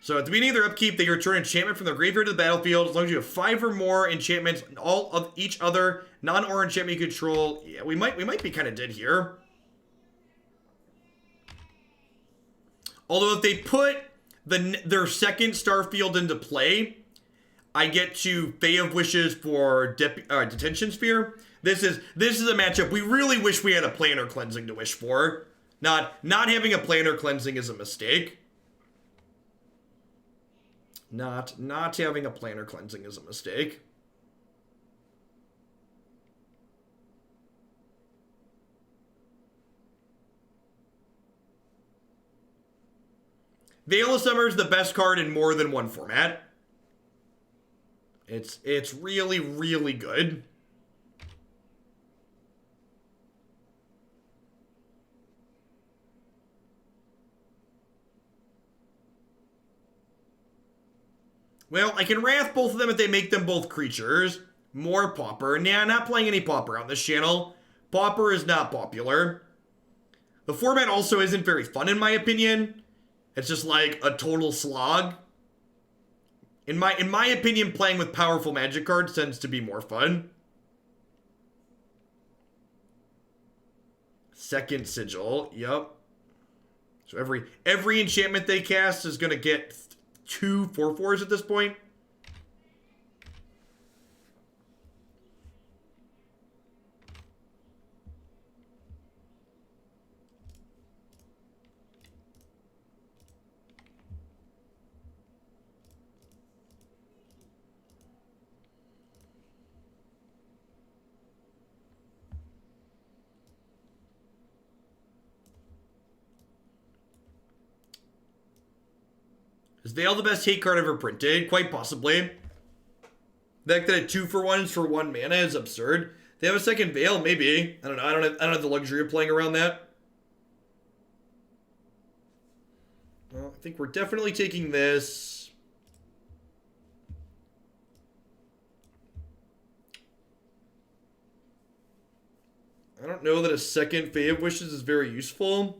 So at the beginning of their upkeep, they return enchantment from their graveyard to the battlefield. As long as you have 5 or more enchantments, all of each other non-aura enchantment you control. Yeah, we might be kind of dead here. Although if they put their second Starfield into play, I get to Fae of Wishes for Detention Sphere. This is a matchup we really wish we had a Planar Cleansing to wish for. Not having a Planar Cleansing is a mistake. Not having a Planar Cleansing is a mistake. Veil of Summer is the best card in more than one format. It's really, really good. Well, I can Wrath both of them if they make them both creatures. More Pauper. Nah, not playing any Pauper on this channel. Pauper is not popular. The format also isn't very fun in my opinion. It's just like a total slog. In my opinion, playing with powerful Magic cards tends to be more fun. Second Sigil, yep. So every enchantment they cast is gonna get 2 4/4s at this point. Is Veil the best hate card ever printed? Quite possibly. The fact that a 2-for-1 is for 1 mana is absurd. They have a second Veil, maybe. I don't know. I don't have the luxury of playing around that. Well, I think we're definitely taking this. I don't know that a second Fae of Wishes is very useful.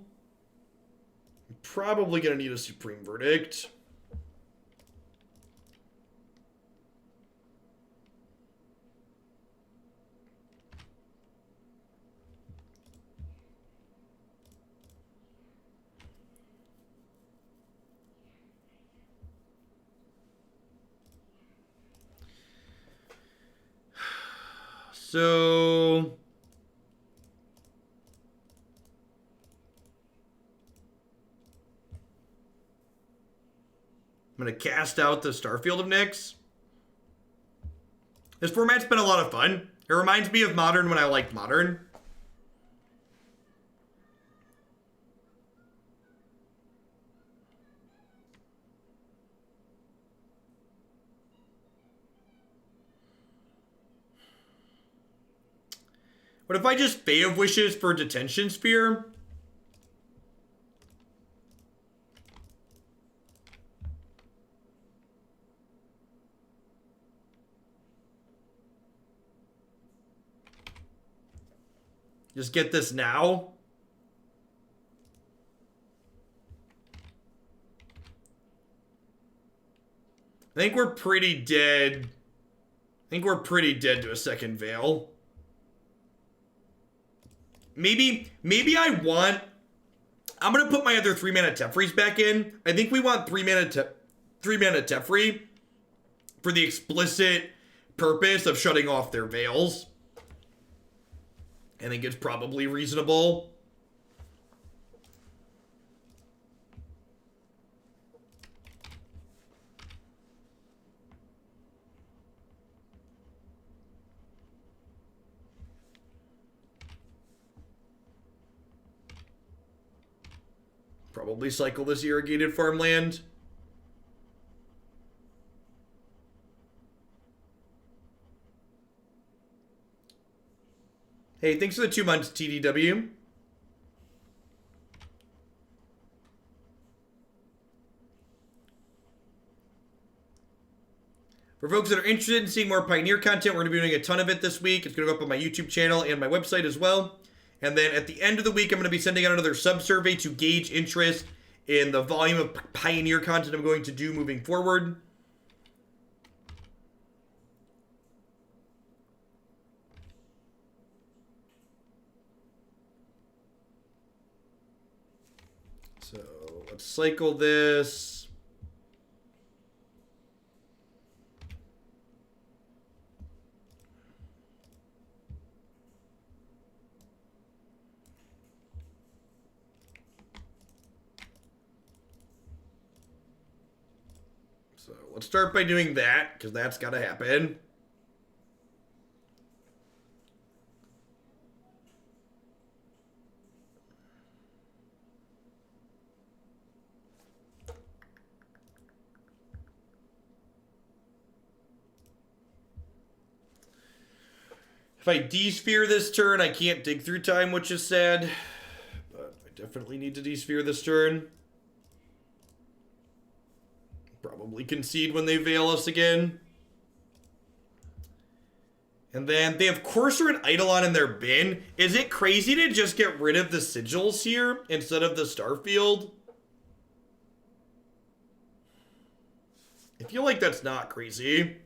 I'm probably going to need a Supreme Verdict. So I'm going to cast out the Starfield of Nyx. This format's been a lot of fun. It reminds me of Modern when I liked Modern. What if I just Fae of Wishes for Detention Sphere? Just get this now. I think we're pretty dead. I think we're pretty dead to a second Veil. Maybe I'm going to put my other 3-mana Teferi's back in. I think we want 3-mana Teferi for the explicit purpose of shutting off their Veils. I think it's probably reasonable. Probably cycle this Irrigated Farmland. Hey, thanks for the 2 months, TDW. For folks that are interested in seeing more Pioneer content, we're going to be doing a ton of it this week. It's going to go up on my YouTube channel and my website as well. And then at the end of the week, I'm going to be sending out another sub-survey to gauge interest in the volume of Pioneer content I'm going to do moving forward. So let's cycle this. So let's start by doing that, because that's got to happen. If I de-sphere this turn, I can't dig through time, which is sad. But I definitely need to de-sphere this turn. Probably concede when they veil us again. And then they have Courser and Eidolon in their bin. Is it crazy to just get rid of the Sigils here instead of the Starfield? I feel like that's not crazy.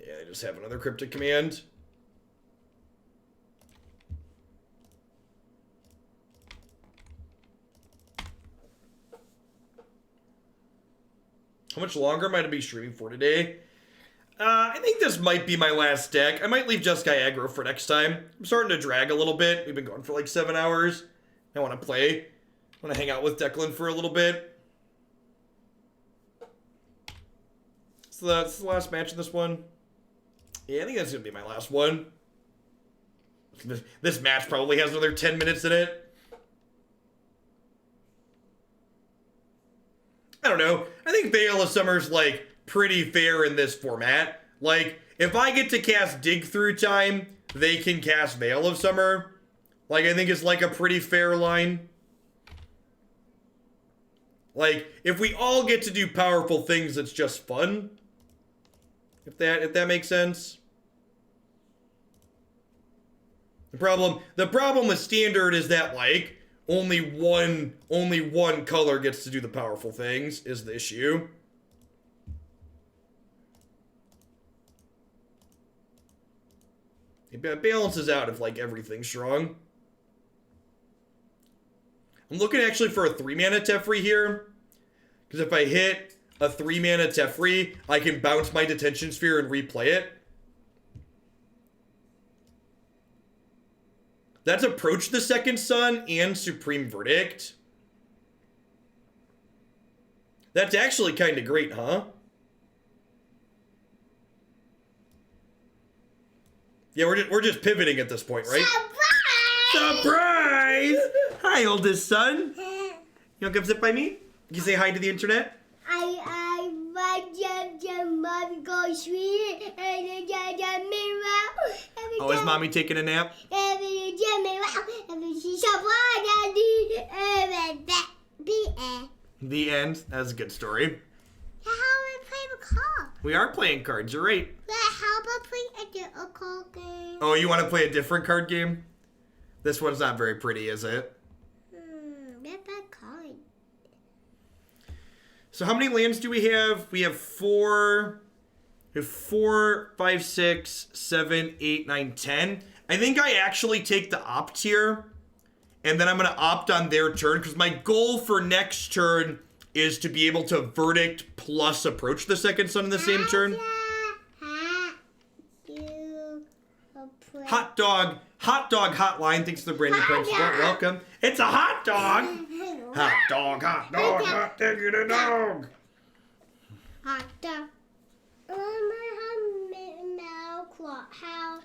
Yeah, I just have another Cryptic Command. How much longer am I to be streaming for today? I think this might be my last deck. I might leave Jeskai aggro for next time. I'm starting to drag a little bit. We've been going for like 7 hours. I want to play. I want to hang out with Declan for a little bit. So that's the last match in this one. Yeah, I think that's going to be my last one. This match probably has another 10 minutes in it. I don't know. I think Veil of Summer's, like, pretty fair in this format. Like, if I get to cast Dig Through Time, they can cast Veil of Summer. Like, I think it's, like, a pretty fair line. Like, if we all get to do powerful things, it's just fun. If that makes sense. The problem with Standard is that, like, only one color gets to do the powerful things is the issue. It balances out if, like, everything's strong. I'm looking actually for a 3-mana Teferi here. Because if I hit a 3-mana Teferi, I can bounce my Detention Sphere and replay it. That's Approach the Second Sun and Supreme Verdict. That's actually kind of great, huh? Yeah, we're just pivoting at this point, right? Surprise! Surprise! Hi, oldest son. You want to come sit by me? You say hi to the internet? Oh, is mommy taking a nap? The end. That's a good story. How are we playing a card? We are playing cards, you're right. How about playing a card game? Oh, you want to play a different card game? This one's not very pretty, is it? That's a card. So how many lands do we have? We have 4. We have 4, 5, 6, 7, 8, 9, 10. I think I actually take the opt here. And then I'm going to opt on their turn. Because my goal for next turn is to be able to Verdict plus Approach the Second Sun in the same turn. Hot dog hotline. Thanks for the brand new Prime support. Welcome. It's a hot dog. Hot dog, hot dog, hot diggity dog. Hot dog.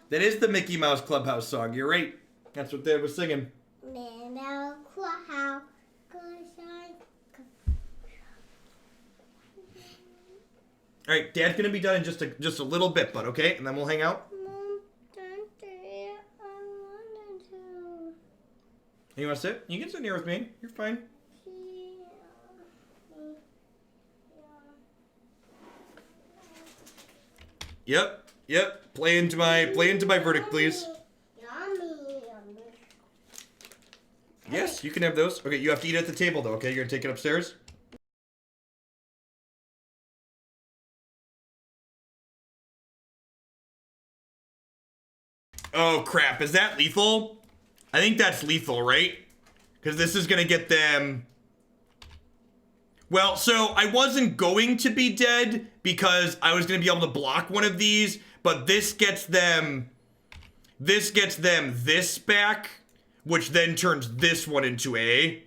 That is the Mickey Mouse Clubhouse song. You're right. That's what they was singing. All right, Dad's gonna be done in just a little bit, but okay, and then we'll hang out. You want to sit? You can sit here with me. You're fine. Yep. Play into my verdict, please. Yes, you can have those. Okay, you have to eat at the table though. Okay, you're gonna take it upstairs. Oh crap! Is that lethal? I think that's lethal, right? Because this is going to get them... Well, so I wasn't going to be dead because I was going to be able to block one of these, but this gets them this back, which then turns this one into a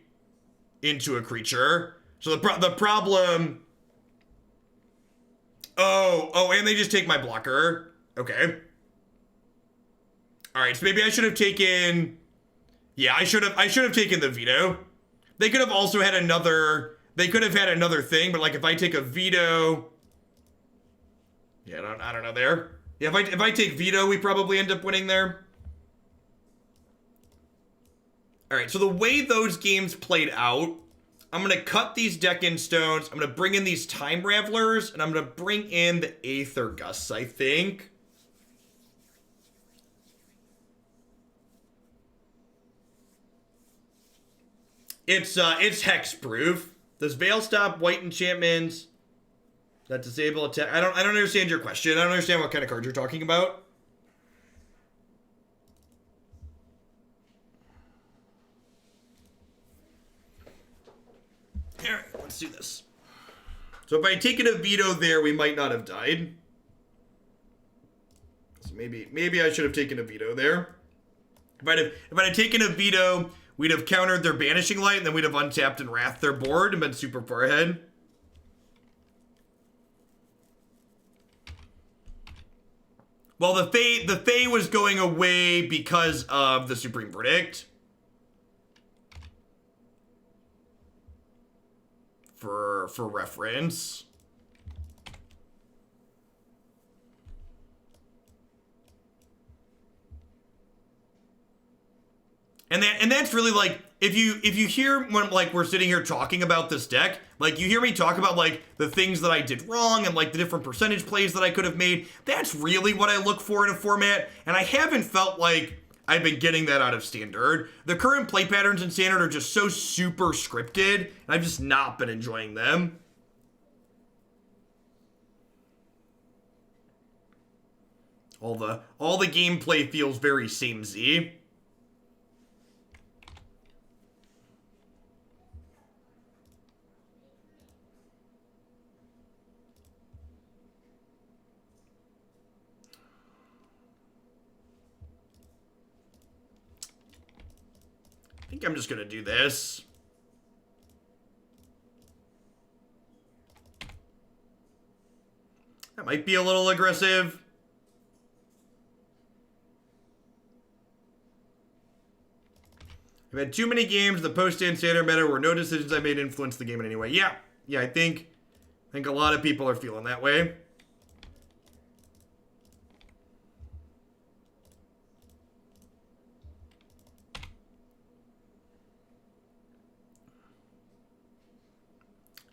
creature. So the problem... Oh, and they just take my blocker. Okay. All right, so maybe I should have taken... Yeah, I should have taken the veto. They could have also had another... They could have had another thing, but like if I take a veto... Yeah, I don't know there. Yeah, if I take veto, we probably end up winning there. All right, so the way those games played out, I'm going to cut these Deccan Stones, I'm going to bring in these Time Ravelers, and I'm going to bring in the Aether Gusts, I think. It's hexproof. Does Veil stop white enchantments that disable attack? I don't understand your question. I don't understand what kind of card you're talking about. All right, let's do this. So if I had taken a veto there, we might not have died. So maybe I should have taken a veto there. If I'd have taken a veto, we'd have countered their Banishing Light, and then we'd have untapped and wrathed their board and been super far ahead. Well, the Fae was going away because of the Supreme Verdict. For reference. And that's really like if you hear when like we're sitting here talking about this deck, like you hear me talk about like the things that I did wrong and like the different percentage plays that I could have made, that's really what I look for in a format, and I haven't felt like I've been getting that out of Standard. The current play patterns in Standard are just so super scripted, and I've just not been enjoying them. All the gameplay feels very samey. I think I'm just gonna do this. That might be a little aggressive. I've had too many games, the post-stand standard meta, where no decisions I made influence the game in any way. Yeah, I think a lot of people are feeling that way.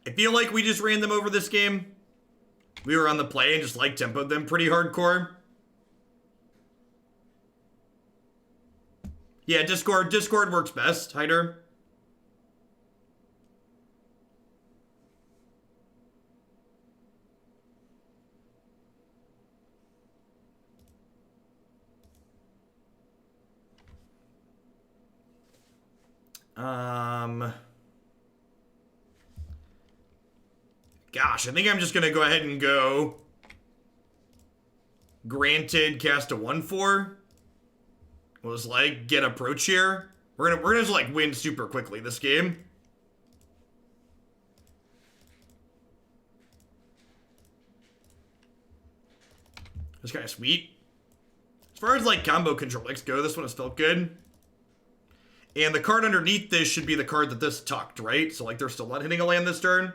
I feel like we just ran them over this game. We were on the play and just like tempoed them pretty hardcore. Yeah, Discord works best, Hyder. Gosh, I think I'm just gonna go ahead and go Granted, cast a 1/4. We'll just like get approach here. We're gonna just like win super quickly this game. That's kind of sweet. As far as like combo control decks go, this one has felt good. And the card underneath this should be the card that this tucked, right? So like they're still not hitting a land this turn.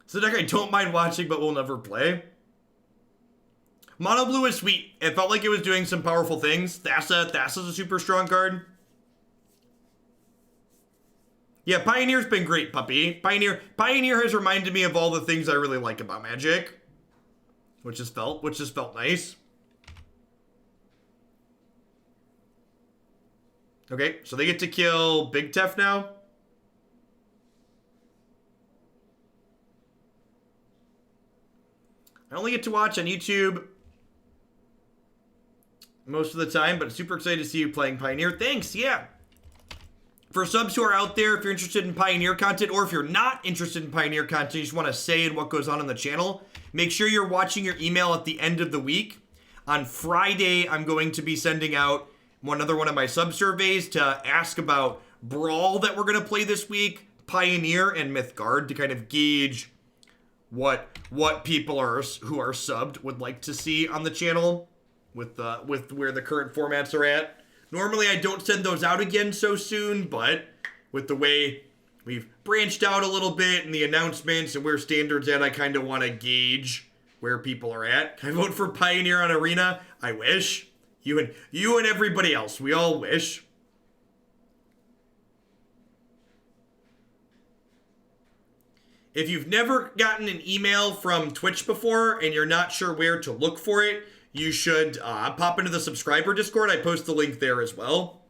It's a deck I don't mind watching, but will never play. Mono blue is sweet. It felt like it was doing some powerful things. Thassa's a super strong card. Yeah, Pioneer's been great, puppy. Pioneer has reminded me of all the things I really like about Magic, which has felt nice. Okay, so they get to kill Big Tef now. I only get to watch on YouTube most of the time, but super excited to see you playing Pioneer. Thanks, yeah. For subs who are out there, if you're interested in Pioneer content, or if you're not interested in Pioneer content, you just want to say in what goes on the channel, make sure you're watching your email at the end of the week. On Friday, I'm going to be sending out another one of my sub surveys to ask about Brawl that we're going to play this week, Pioneer, and Mythgard to kind of gauge what people who are subbed would like to see on the channel with where the current formats are at. Normally, I don't send those out again so soon, but with the way we've branched out a little bit and the announcements and where Standard's at, I kind of want to gauge where people are at. Can I vote for Pioneer on Arena? I wish. You and everybody else. We all wish. If you've never gotten an email from Twitch before and you're not sure where to look for it, you should pop into the subscriber Discord. I post the link there as well.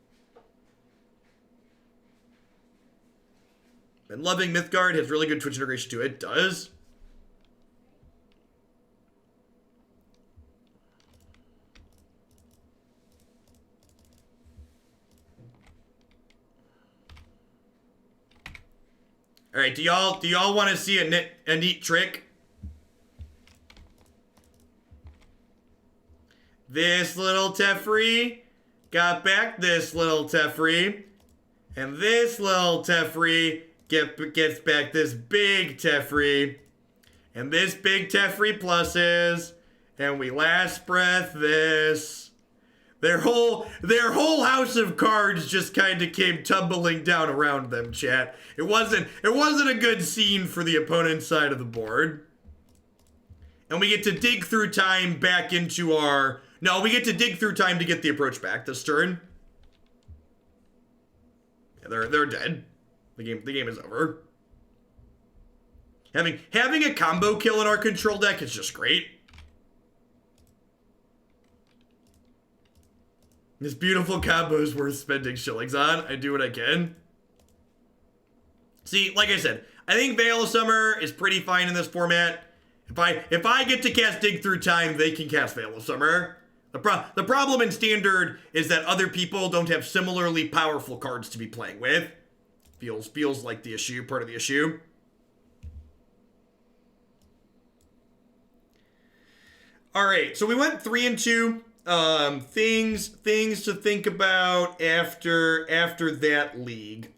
Been loving Mythgard. Has really good Twitch integration to it. It does. All right, do y'all want to see a neat trick? This little Teferi got back this little Teferi, and this little Teferi gets back this big Teferi, and this big Teferi pluses, and we last breath this. Their whole house of cards just kind of came tumbling down around them, chat. It wasn't a good scene for the opponent's side of the board. And we get to dig through time back into our... No, we get to dig through time to get the approach back this turn. Yeah, they're dead. The game is over. Having a combo kill in our control deck is just great. This beautiful combo is worth spending shillings on. I do what I can. See, like I said, I think Veil of Summer is pretty fine in this format. If I get to cast Dig Through Time, they can cast Veil of Summer. The problem in Standard is that other people don't have similarly powerful cards to be playing with. Feels like the issue, part of the issue. All right, so we went 3 and 2. Things to think about after that league.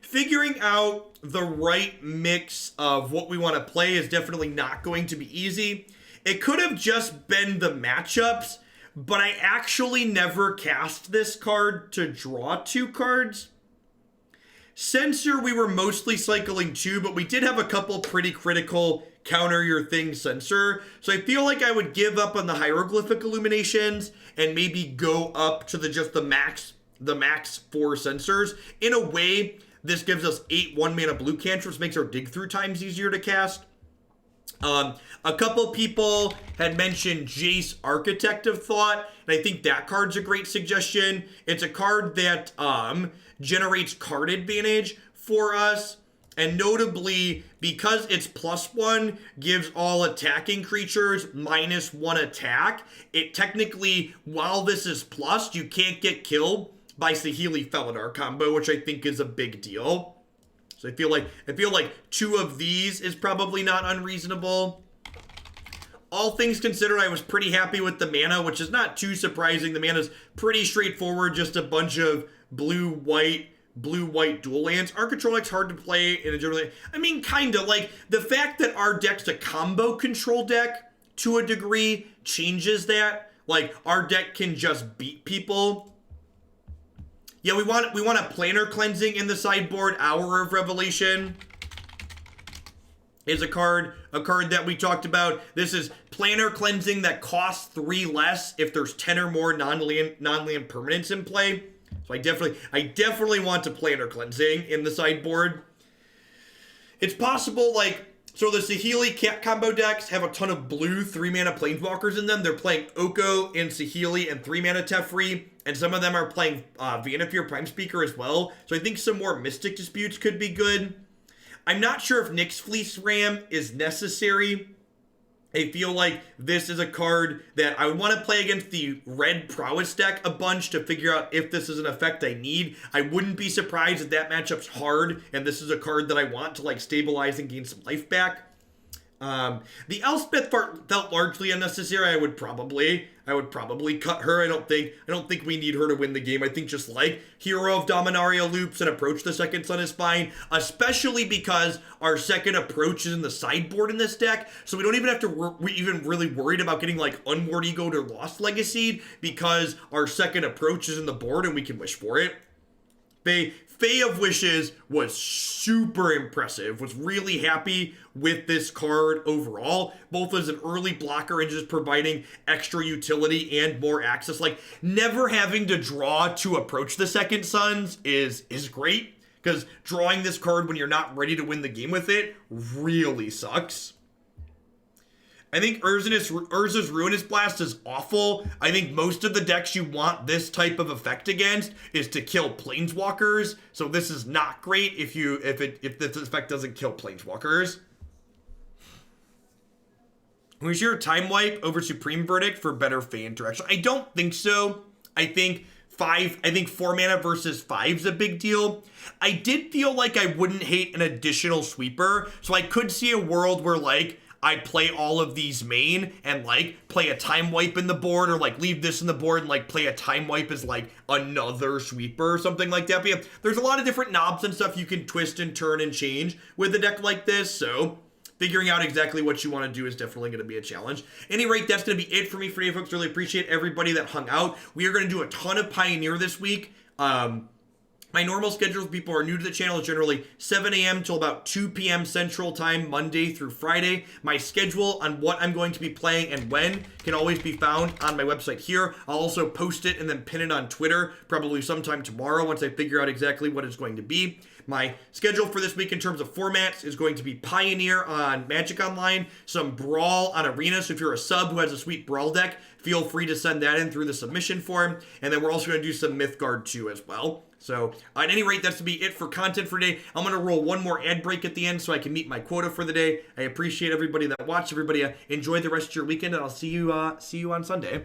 Figuring out the right mix of what we want to play is definitely not going to be easy. It could have just been the matchups, but I actually never cast this card to draw 2 cards. Censor, we were mostly cycling 2, but we did have a couple pretty critical counter your thing Censor. So I feel like I would give up on the hieroglyphic illuminations and maybe go up to the max 4 Censors. In a way, this gives us 8 1-mana blue cantrips, makes our dig through times easier to cast. A couple people had mentioned Jace, Architect of Thought, and I think that card's a great suggestion. It's a card that generates card advantage for us, and notably, because it's +1, gives all attacking creatures -1 attack. It technically, while this is plus, you can't get killed by Saheeli Felidar combo, which I think is a big deal. So I feel like 2 of these is probably not unreasonable. All things considered, I was pretty happy with the mana, which is not too surprising. The mana's pretty straightforward, just a bunch of blue-white dual lands. Our control deck's hard to play in a general... I mean, kinda. Like, the fact that our deck's a combo control deck, to a degree, changes that. Like, our deck can just beat people. Yeah, we want a Planar Cleansing in the sideboard. Hour of Revelation is a card that we talked about. This is Planar Cleansing that costs 3 less if there's 10 or more non-land permanents in play. So I definitely want to Planar Cleansing in the sideboard. It's possible, like, so the Saheeli combo decks have a ton of blue 3-mana Planeswalkers in them. They're playing Oko and Saheeli and 3-mana Teferi, and some of them are playing Vanaphyr Prime Speaker as well. So I think some more Mystic Disputes could be good. I'm not sure if Nyx-Fleece Ram is necessary. I feel like this is a card that I would want to play against the red prowess deck a bunch to figure out if this is an effect I need. I wouldn't be surprised if that matchup's hard and this is a card that I want to like stabilize and gain some life back. The Elspeth felt largely unnecessary. I would probably cut her. I don't think we need her to win the game. I think just like Hero of Dominaria loops and approach the second sun is fine, especially because our second approach is in the sideboard in this deck, so we don't even have to even really worried about getting like Unmoored Egoed or Lost Legacy because our second approach is in the board and we can wish for it. Fae of Wishes was super impressive. Was really happy with this card overall, both as an early blocker and just providing extra utility and more access. Like, never having to draw to approach the second suns is great, because drawing this card when you're not ready to win the game with it really sucks. I think Urza's Ruinous Blast is awful. I think most of the decks you want this type of effect against is to kill Planeswalkers. So this is not great if this effect doesn't kill Planeswalkers. Was your Time Wipe over Supreme Verdict for better Fae interaction? I don't think so. I think 4 mana versus 5's a big deal. I did feel like I wouldn't hate an additional sweeper, so I could see a world where like I play all of these main and like play a Time Wipe in the board, or like leave this in the board and like play a Time Wipe as like another sweeper or something like that. But yeah, there's a lot of different knobs and stuff you can twist and turn and change with a deck like this, so figuring out exactly what you want to do is definitely going to be a challenge. At any rate, that's going to be it for me for today, folks. Really appreciate everybody that hung out. We are going to do a ton of Pioneer this week. My normal schedule, if people are new to the channel, is generally 7 a.m. till about 2 p.m. Central Time, Monday through Friday. My schedule on what I'm going to be playing and when can always be found on my website here. I'll also post it and then pin it on Twitter, probably sometime tomorrow once I figure out exactly what it's going to be. My schedule for this week in terms of formats is going to be Pioneer on Magic Online, some Brawl on Arena, so if you're a sub who has a sweet Brawl deck, feel free to send that in through the submission form, and then we're also going to do some Mythgard too as well. So, at any rate, that's to be it for content for today. I'm going to roll one more ad break at the end so I can meet my quota for the day. I appreciate everybody that watched. Everybody, enjoy the rest of your weekend, and I'll see you on Sunday.